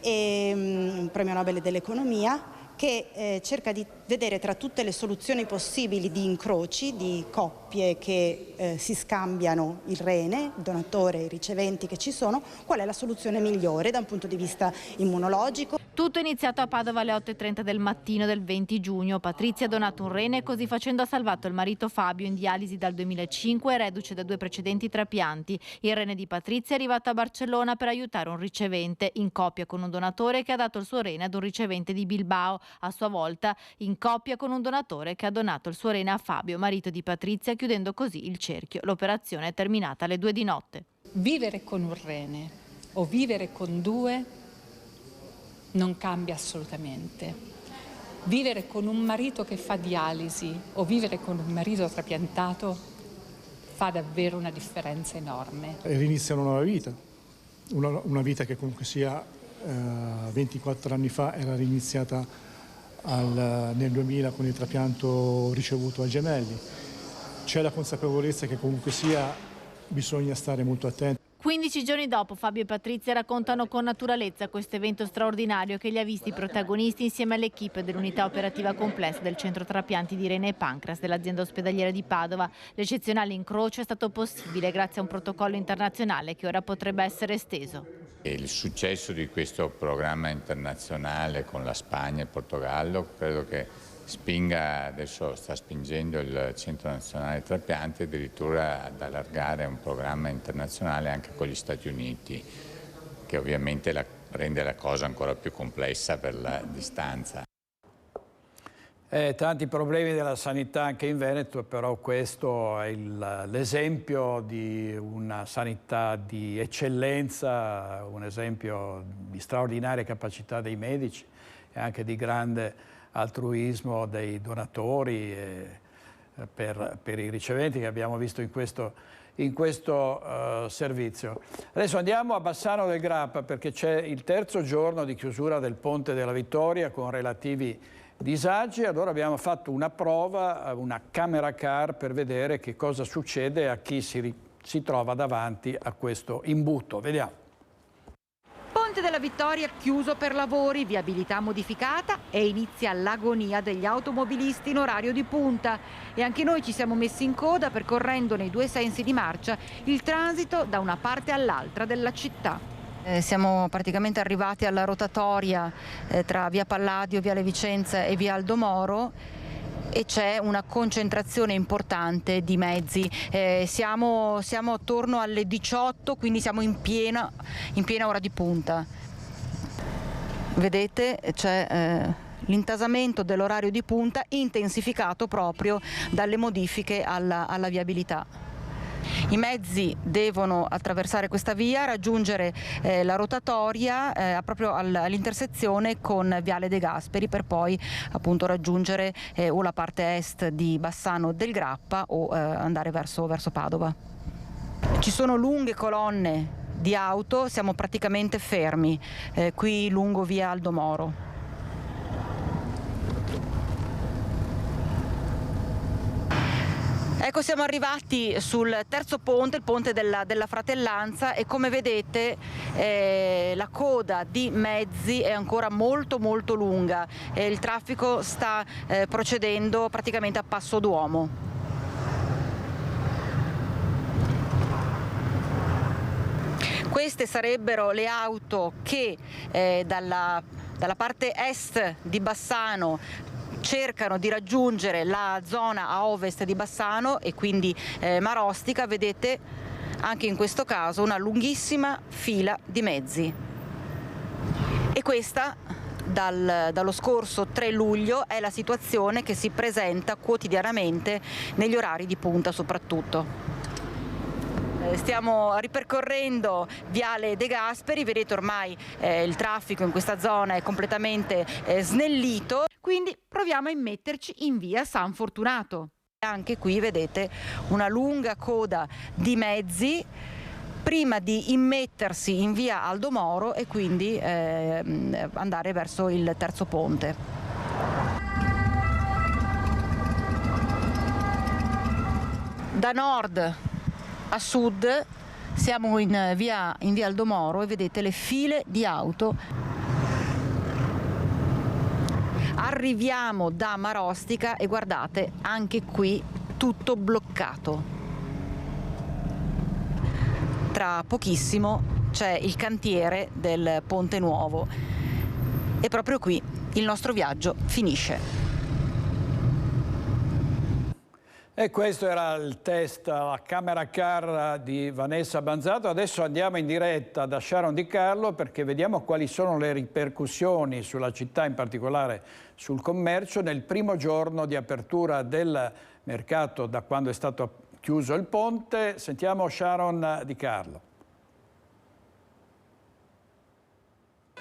un premio Nobel dell'economia, che cerca di vedere tra tutte le soluzioni possibili di incroci, di coppie che si scambiano il rene, il donatore e i riceventi che ci sono, qual è la soluzione migliore da un punto di vista immunologico. Tutto è iniziato a Padova alle 8:30 del mattino del 20 giugno. Patrizia ha donato un rene e così facendo ha salvato il marito Fabio, in dialisi dal 2005 e reduce da 2 precedenti trapianti. Il rene di Patrizia è arrivato a Barcellona per aiutare un ricevente, in coppia con un donatore che ha dato il suo rene ad un ricevente di Bilbao, a sua volta in coppia con un donatore che ha donato il suo rene a Fabio, marito di Patrizia, chiudendo così il cerchio. L'operazione è terminata alle 2 di notte. Vivere con un rene o vivere con 2 non cambia assolutamente. Vivere con un marito che fa dialisi o vivere con un marito trapiantato fa davvero una differenza enorme. Rinizia una nuova vita, una vita che comunque sia 24 anni fa era riniziata nel 2000 con il trapianto ricevuto ai gemelli. C'è la consapevolezza che comunque sia bisogna stare molto attenti. 15 giorni dopo Fabio e Patrizia raccontano con naturalezza questo evento straordinario che li ha visti protagonisti insieme all'equipe dell'unità operativa complessa del centro trapianti di rene e pancreas dell'azienda ospedaliera di Padova. L'eccezionale incrocio è stato possibile grazie a un protocollo internazionale che ora potrebbe essere esteso. Il successo di questo programma internazionale con la Spagna e il Portogallo credo che adesso sta spingendo il Centro Nazionale Trapianti addirittura ad allargare un programma internazionale anche con gli Stati Uniti, che ovviamente rende la cosa ancora più complessa per la distanza. Tanti problemi della sanità anche in Veneto, però questo è l'esempio di una sanità di eccellenza, un esempio di straordinaria capacità dei medici e anche di grande altruismo dei donatori per i riceventi che abbiamo visto in questo servizio. Adesso andiamo a Bassano del Grappa perché c'è il 3° giorno di chiusura del Ponte della Vittoria con relativi disagi. Allora abbiamo fatto una prova, una camera car per vedere che cosa succede a chi si trova davanti a questo imbuto. Vediamo. Ponte della Vittoria chiuso per lavori, viabilità modificata e inizia l'agonia degli automobilisti in orario di punta. E anche noi ci siamo messi in coda percorrendo nei due sensi di marcia il transito da una parte all'altra della città. Siamo praticamente arrivati alla rotatoria tra via Palladio, viale Vicenza e via Aldo Moro e c'è una concentrazione importante di mezzi. Siamo attorno alle 18, quindi siamo in piena ora di punta. Vedete, c'è l'intasamento dell'orario di punta intensificato proprio dalle modifiche alla viabilità. I mezzi devono attraversare questa via, raggiungere la rotatoria proprio all'intersezione con Viale De Gasperi per poi appunto raggiungere o la parte est di Bassano del Grappa o andare verso Padova. Ci sono lunghe colonne di auto, siamo praticamente fermi qui lungo via Aldo Moro. Ecco, siamo arrivati sul terzo ponte, il ponte della Fratellanza, e come vedete la coda di mezzi è ancora molto lunga. Il traffico sta procedendo praticamente a passo d'uomo. Queste sarebbero le auto che dalla parte est di Bassano cercano di raggiungere la zona a ovest di Bassano e quindi Marostica. Vedete anche in questo caso una lunghissima fila di mezzi. E questa dallo scorso 3 luglio è la situazione che si presenta quotidianamente negli orari di punta soprattutto. Stiamo ripercorrendo Viale De Gasperi, vedete ormai il traffico in questa zona è completamente snellito, quindi proviamo a immetterci in via San Fortunato. Anche qui vedete una lunga coda di mezzi prima di immettersi in via Aldo Moro e quindi andare verso il terzo ponte. Da nord a sud siamo in via Aldo Moro e vedete le file di auto. Arriviamo da Marostica e guardate, anche qui tutto bloccato. Tra pochissimo c'è il cantiere del Ponte Nuovo e proprio qui il nostro viaggio finisce. E questo era il test alla Camera Car di Vanessa Banzato. Adesso andiamo in diretta da Sharon Di Carlo perché vediamo quali sono le ripercussioni sulla città, in particolare sul commercio, nel primo giorno di apertura del mercato da quando è stato chiuso il ponte. Sentiamo Sharon Di Carlo.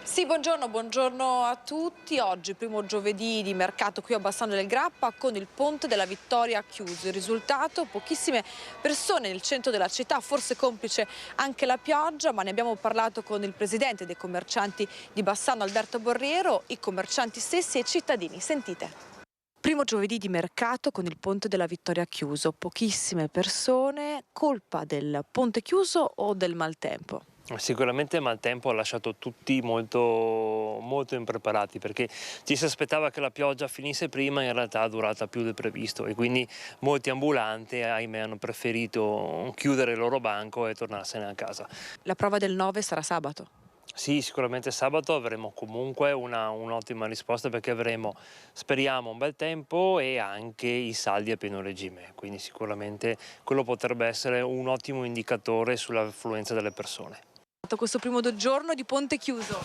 Sì, buongiorno a tutti. Oggi, primo giovedì di mercato qui a Bassano del Grappa, con il Ponte della Vittoria chiuso. Il risultato? Pochissime persone nel centro della città, forse complice anche la pioggia, ma ne abbiamo parlato con il presidente dei commercianti di Bassano, Alberto Borriero, i commercianti stessi e i cittadini. Sentite. Primo giovedì di mercato con il Ponte della Vittoria chiuso. Pochissime persone. Colpa del ponte chiuso o del maltempo? Sicuramente il maltempo ha lasciato tutti molto impreparati, perché ci si aspettava che la pioggia finisse prima, in realtà è durata più del previsto e quindi molti ambulanti, ahimè, hanno preferito chiudere il loro banco e tornarsene a casa. La prova del 9 sarà sabato? Sì, sicuramente sabato avremo comunque un'ottima risposta, perché avremo, speriamo, un bel tempo e anche i saldi a pieno regime, quindi sicuramente quello potrebbe essere un ottimo indicatore sull'affluenza delle persone. Questo primo giorno di ponte chiuso?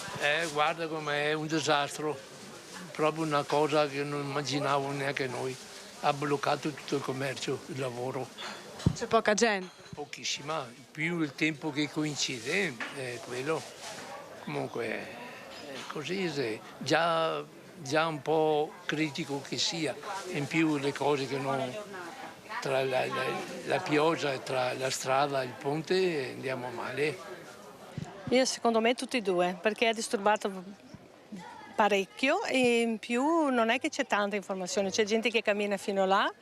Guarda com'è un disastro, proprio una cosa che non immaginavo neanche noi. Ha bloccato tutto il commercio, il lavoro. C'è poca gente? Pochissima, più il tempo che coincide, quello. Comunque è così, già un po' critico che sia, in più le cose che non... tra la pioggia e tra la strada e il ponte andiamo male. Io secondo me tutti e due, perché è disturbato parecchio e in più non è che c'è tanta informazione, c'è gente che cammina fino là,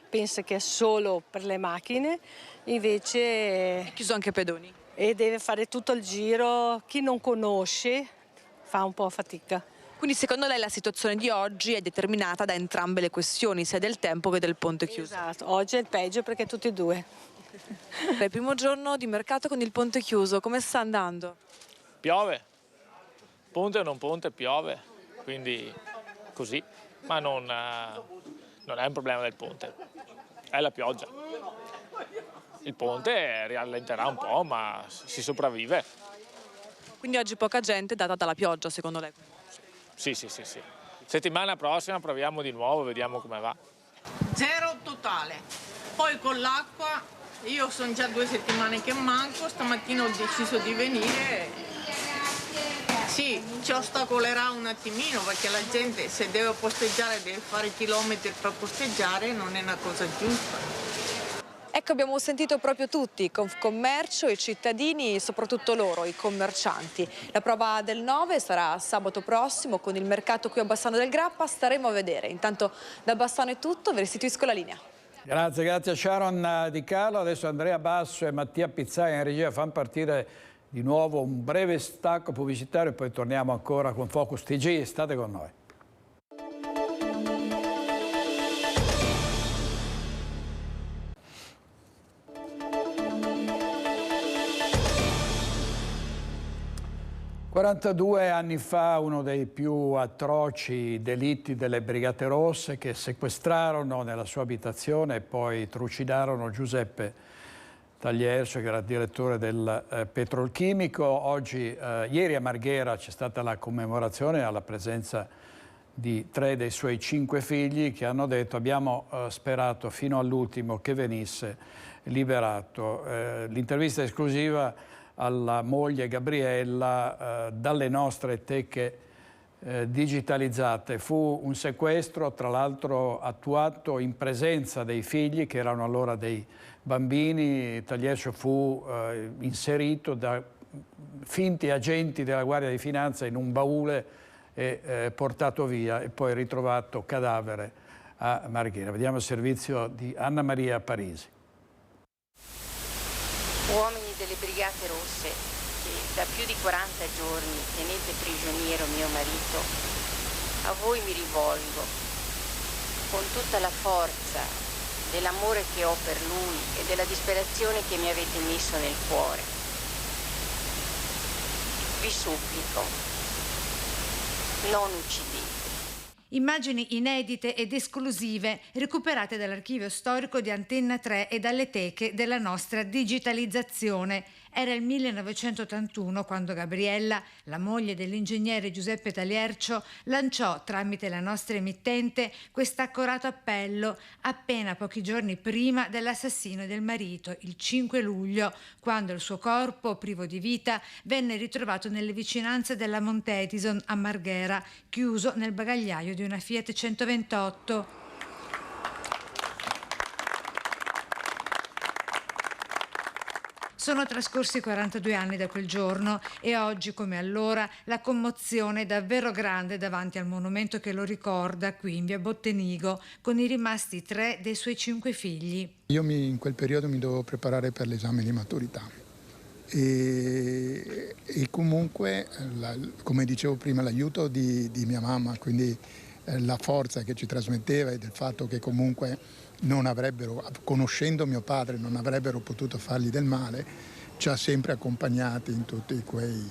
pensa che è solo per le macchine, invece... È chiuso anche pedoni? e deve fare tutto il giro. Chi non conosce fa un po' fatica. Quindi secondo lei la situazione di oggi è determinata da entrambe le questioni, sia del tempo che del ponte chiuso? Esatto, oggi è il peggio perché tutti e due. Il primo giorno di mercato con il ponte chiuso, come sta andando? Piove, ponte o non ponte piove, quindi così, ma non è un problema del ponte, è la pioggia. Il ponte rallenterà un po', ma si sopravvive. Quindi oggi poca gente data dalla pioggia, secondo lei? Sì. Settimana prossima proviamo di nuovo, vediamo come va. Zero totale. Poi con l'acqua, io sono già 2 settimane che manco, stamattina ho deciso di venire. Sì, ci ostacolerà un attimino perché la gente se deve posteggiare deve fare chilometri per posteggiare, non è una cosa giusta. Ecco, abbiamo sentito proprio tutti, Confcommercio, i cittadini e soprattutto loro, i commercianti. La prova del 9 sarà sabato prossimo con il mercato qui a Bassano del Grappa, staremo a vedere. Intanto da Bassano è tutto, vi restituisco la linea. Grazie Sharon Di Carlo. Adesso Andrea Basso e Mattia Pizzai in regia fanno partire di nuovo un breve stacco pubblicitario e poi torniamo ancora con Focus TG. State con noi. «42 anni fa uno dei più atroci delitti delle Brigate Rosse che sequestrarono nella sua abitazione e poi trucidarono Giuseppe Taliercio, che era direttore del petrolchimico. Ieri a Marghera c'è stata la commemorazione alla presenza di 3 dei suoi 5 figli che hanno detto abbiamo sperato fino all'ultimo che venisse liberato. L'intervista esclusiva alla moglie Gabriella dalle nostre teche digitalizzate. Fu un sequestro, tra l'altro attuato in presenza dei figli, che erano allora dei bambini. Taliercio fu inserito da finti agenti della Guardia di Finanza in un baule e portato via e poi ritrovato cadavere a Marghera. Vediamo il servizio di Anna Maria Parisi. Uomini delle Brigate Rosse, che da più di 40 giorni tenete prigioniero mio marito, a voi mi rivolgo con tutta la forza dell'amore che ho per lui e della disperazione che mi avete messo nel cuore. Vi supplico, non uccidete. Immagini inedite ed esclusive recuperate dall'archivio storico di Antenna 3 e dalle teche della nostra digitalizzazione. Era il 1981 quando Gabriella, la moglie dell'ingegnere Giuseppe Taliercio, lanciò tramite la nostra emittente quest'accorato appello appena pochi giorni prima dell'assassinio del marito, il 5 luglio, quando il suo corpo, privo di vita, venne ritrovato nelle vicinanze della Monte Edison a Marghera, chiuso nel bagagliaio di una Fiat 128. Sono trascorsi 42 anni da quel giorno e oggi, come allora, la commozione è davvero grande davanti al monumento che lo ricorda qui in via Bottenigo, con i rimasti 3 dei suoi 5 figli. Io in quel periodo mi dovevo preparare per l'esame di maturità e comunque, come dicevo prima, l'aiuto di mia mamma, quindi la forza che ci trasmetteva e del fatto che comunque non avrebbero, conoscendo mio padre, non avrebbero potuto fargli del male, ci ha sempre accompagnati in tutti quei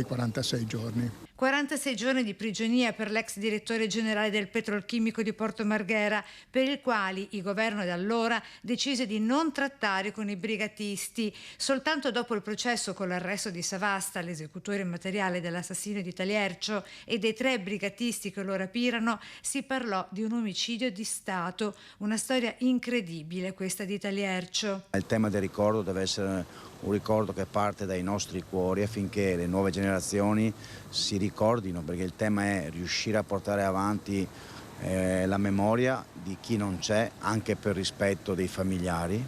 46 giorni. 46 giorni di prigionia per l'ex direttore generale del petrolchimico di Porto Marghera, per il quali il governo di allora decise di non trattare con i brigatisti. Soltanto dopo il processo con l'arresto di Savasta, l'esecutore materiale dell'assassinio di Taliercio, e dei 3 brigatisti che lo rapirono, si parlò di un omicidio di Stato. Una storia incredibile questa di Taliercio. Il tema del ricordo deve essere un ricordo che parte dai nostri cuori affinché le nuove generazioni si ricordino, perché il tema è riuscire a portare avanti la memoria di chi non c'è, anche per rispetto dei familiari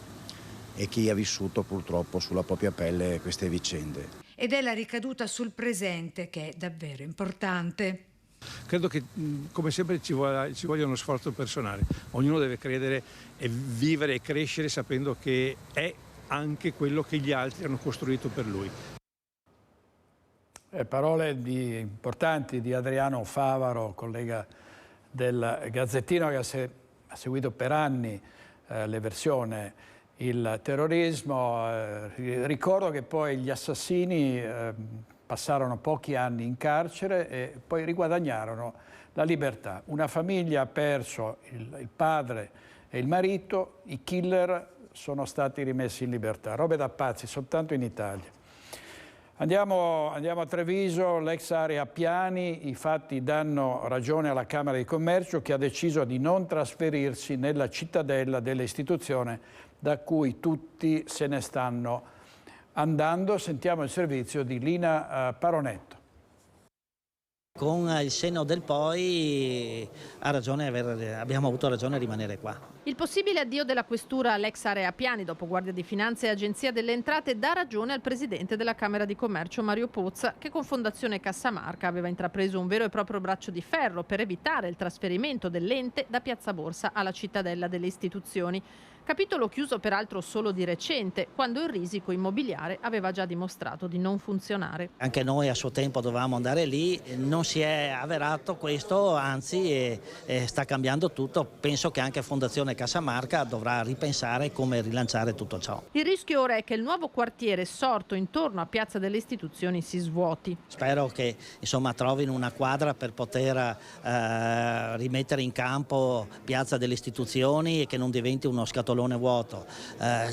e chi ha vissuto purtroppo sulla propria pelle queste vicende. Ed è la ricaduta sul presente che è davvero importante. Credo che come sempre ci voglia uno sforzo personale, ognuno deve credere e vivere e crescere sapendo che è anche quello che gli altri hanno costruito per lui. Parole importanti di Adriano Favaro, collega del Gazzettino, che ha seguito per anni l'eversione il terrorismo. Ricordo che poi gli assassini passarono pochi anni in carcere e poi riguadagnarono la libertà. Una famiglia ha perso il padre e il marito, i killer sono stati rimessi in libertà. Robe da pazzi, soltanto in Italia. Andiamo a Treviso, l'ex area Piani. I fatti danno ragione alla Camera di Commercio, che ha deciso di non trasferirsi nella cittadella dell'istituzione da cui tutti se ne stanno andando. Sentiamo il servizio di Lina Paronetto. Con il senno del poi abbiamo avuto ragione a rimanere qua. Il possibile addio della questura all'ex area Piani dopo Guardia di Finanza e Agenzia delle Entrate dà ragione al presidente della Camera di Commercio Mario Pozza, che con Fondazione Cassamarca aveva intrapreso un vero e proprio braccio di ferro per evitare il trasferimento dell'ente da Piazza Borsa alla cittadella delle istituzioni. Capitolo chiuso peraltro solo di recente, quando il risico immobiliare aveva già dimostrato di non funzionare. Anche noi a suo tempo dovevamo andare lì, non si è avverato questo, anzi sta cambiando tutto. Penso che anche Fondazione Cassamarca dovrà ripensare come rilanciare tutto ciò. Il rischio ora è che il nuovo quartiere sorto intorno a Piazza delle Istituzioni si svuoti. Spero che trovino una quadra per poter rimettere in campo Piazza delle Istituzioni e che non diventi uno scatolone vuoto.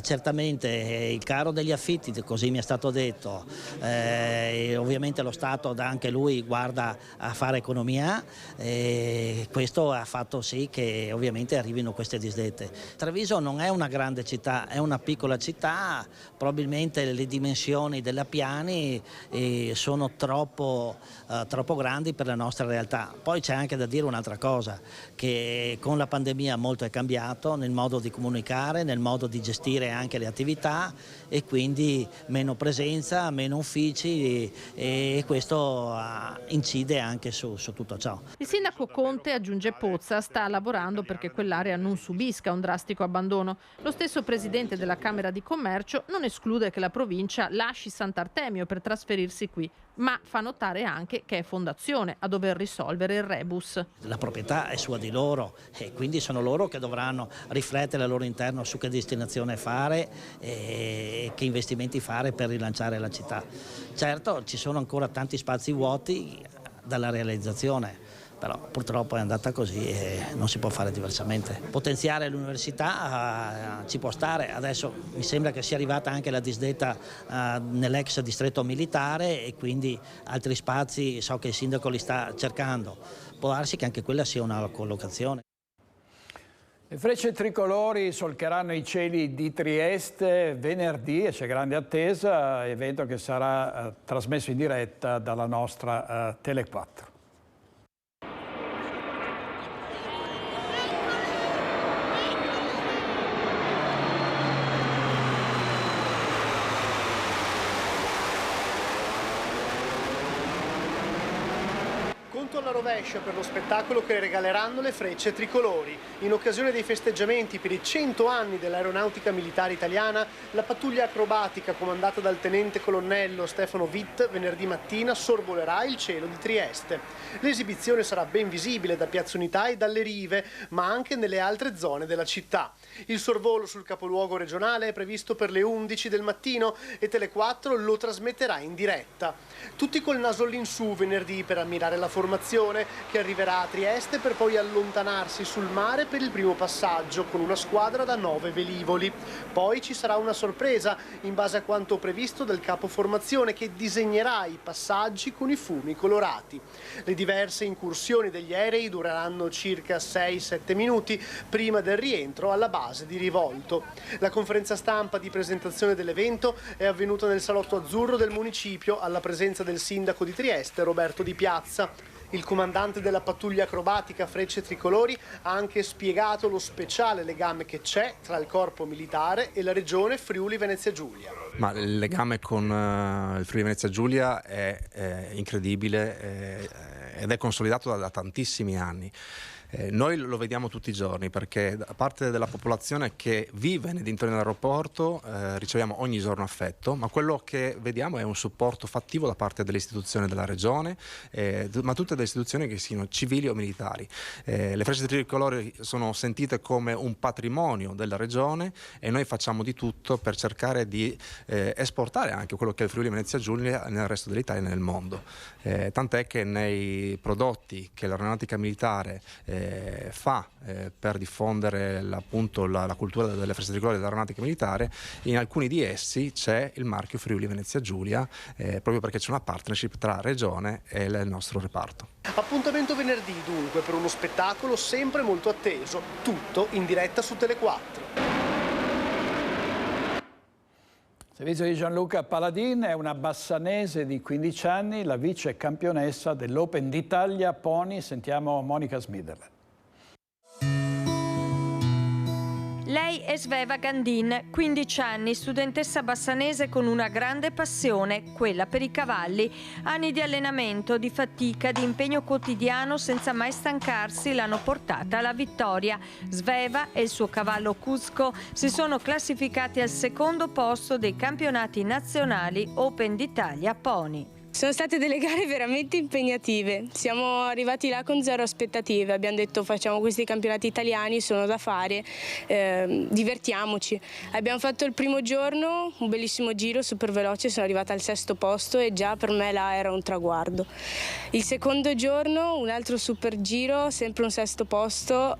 Certamente il caro degli affitti, così mi è stato detto, e ovviamente lo Stato anche lui guarda a fare economia, e questo ha fatto sì che ovviamente arrivino queste disdette. Treviso non è una grande città, è una piccola città, probabilmente le dimensioni della Piani sono troppo grandi per la nostra realtà. Poi c'è anche da dire un'altra cosa, che con la pandemia molto è cambiato nel modo di comunicare, nel modo di gestire anche le attività, e quindi meno presenza, meno uffici, e questo incide anche su tutto ciò. Il sindaco Conte, aggiunge Pozza, sta lavorando perché quell'area non subisca un drastico abbandono. Lo stesso presidente della Camera di Commercio non esclude che la provincia lasci Sant'Artemio per trasferirsi qui, ma fa notare anche che è Fondazione a dover risolvere il rebus. La proprietà è sua di loro e quindi sono loro che dovranno riflettere al loro interno su che destinazione fare e che investimenti fare per rilanciare la città. Certo, ci sono ancora tanti spazi vuoti dalla realizzazione, però purtroppo è andata così e non si può fare diversamente. Potenziare l'università ci può stare, adesso mi sembra che sia arrivata anche la disdetta nell'ex distretto militare e quindi altri spazi so che il sindaco li sta cercando. Può darsi che anche quella sia una collocazione. Le frecce tricolori solcheranno i cieli di Trieste venerdì e c'è grande attesa, evento che sarà trasmesso in diretta dalla nostra Tele 4. Alla rovescia per lo spettacolo che regaleranno le frecce tricolori. In occasione dei festeggiamenti per i 100 anni dell'Aeronautica Militare Italiana, la pattuglia acrobatica comandata dal tenente colonnello Stefano Witt venerdì mattina sorvolerà il cielo di Trieste. L'esibizione sarà ben visibile da Piazza Unità e dalle rive, ma anche nelle altre zone della città. Il sorvolo sul capoluogo regionale è previsto per le 11 del mattino e Tele 4 lo trasmetterà in diretta. Tutti col naso all'insù venerdì per ammirare la formazione che arriverà a Trieste per poi allontanarsi sul mare per il primo passaggio con una squadra da 9 velivoli. Poi ci sarà una sorpresa in base a quanto previsto dal capo formazione che disegnerà i passaggi con i fumi colorati. Le diverse incursioni degli aerei dureranno circa 6-7 minuti prima del rientro alla base di rivolto. La conferenza stampa di presentazione dell'evento è avvenuta nel salotto azzurro del municipio alla presenza del sindaco di Trieste Roberto Di Piazza. Il comandante della pattuglia acrobatica Frecce Tricolori ha anche spiegato lo speciale legame che c'è tra il corpo militare e la regione Friuli Venezia Giulia. Ma il legame con il Friuli Venezia Giulia è incredibile ed è consolidato da tantissimi anni. Noi lo vediamo tutti i giorni, perché da parte della popolazione che vive nei dintorni dell'aeroporto riceviamo ogni giorno affetto, ma quello che vediamo è un supporto fattivo da parte delle istituzioni della regione, ma tutte le istituzioni che siano civili o militari. Le frecce tricolori sono sentite come un patrimonio della regione e noi facciamo di tutto per cercare di esportare anche quello che è il Friuli Venezia Giulia nel resto dell'Italia e nel mondo. Tant'è che nei prodotti che l'aeronautica militare fa per diffondere appunto la cultura delle frecce tricolori dell'aeronautica militare, in alcuni di essi c'è il marchio Friuli Venezia Giulia, proprio perché c'è una partnership tra regione e il nostro reparto. Appuntamento venerdì dunque per uno spettacolo sempre molto atteso, tutto in diretta su Tele4. Servizio di Gianluca Paladin, è una bassanese di 15 anni, la vice campionessa dell'Open d'Italia Pony. Sentiamo Monica Smiderle. Lei è Sveva Gandin, 15 anni, studentessa bassanese con una grande passione, quella per i cavalli. Anni di allenamento, di fatica, di impegno quotidiano senza mai stancarsi l'hanno portata alla vittoria. Sveva e il suo cavallo Cusco si sono classificati al secondo posto dei campionati nazionali Open d'Italia Pony. Sono state delle gare veramente impegnative, siamo arrivati là con zero aspettative, abbiamo detto facciamo questi campionati italiani, sono da fare, divertiamoci. Abbiamo fatto il primo giorno, un bellissimo giro super veloce, sono arrivata al 6° posto e già per me là era un traguardo. Il secondo giorno un altro super giro, sempre un 6° posto.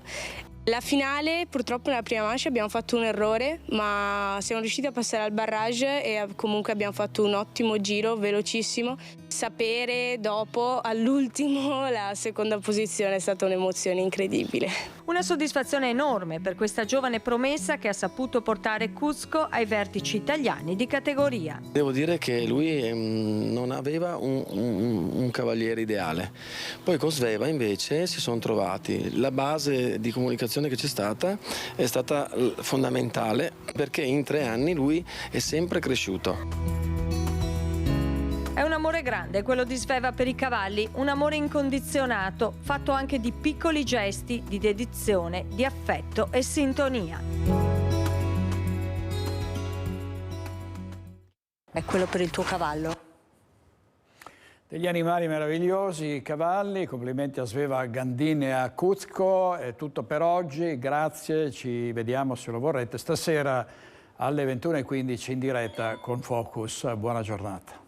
La finale, purtroppo nella prima manche abbiamo fatto un errore, ma siamo riusciti a passare al barrage e comunque abbiamo fatto un ottimo giro, velocissimo. Sapere dopo, all'ultimo, la seconda posizione è stata un'emozione incredibile. Una soddisfazione enorme per questa giovane promessa che ha saputo portare Cusco ai vertici italiani di categoria. Devo dire che lui non aveva un cavaliere ideale. Poi con Sveva invece si sono trovati. La base di comunicazione che c'è stata è stata fondamentale, perché in 3 anni lui è sempre cresciuto. È un amore grande quello di Sveva per i cavalli, un amore incondizionato, fatto anche di piccoli gesti di dedizione, di affetto e sintonia. È quello per il tuo cavallo? Degli animali meravigliosi, i cavalli, complimenti a Sveva Gandin e a Cusco, è tutto per oggi, grazie, ci vediamo se lo vorrete stasera alle 21:15 in diretta con Focus, buona giornata.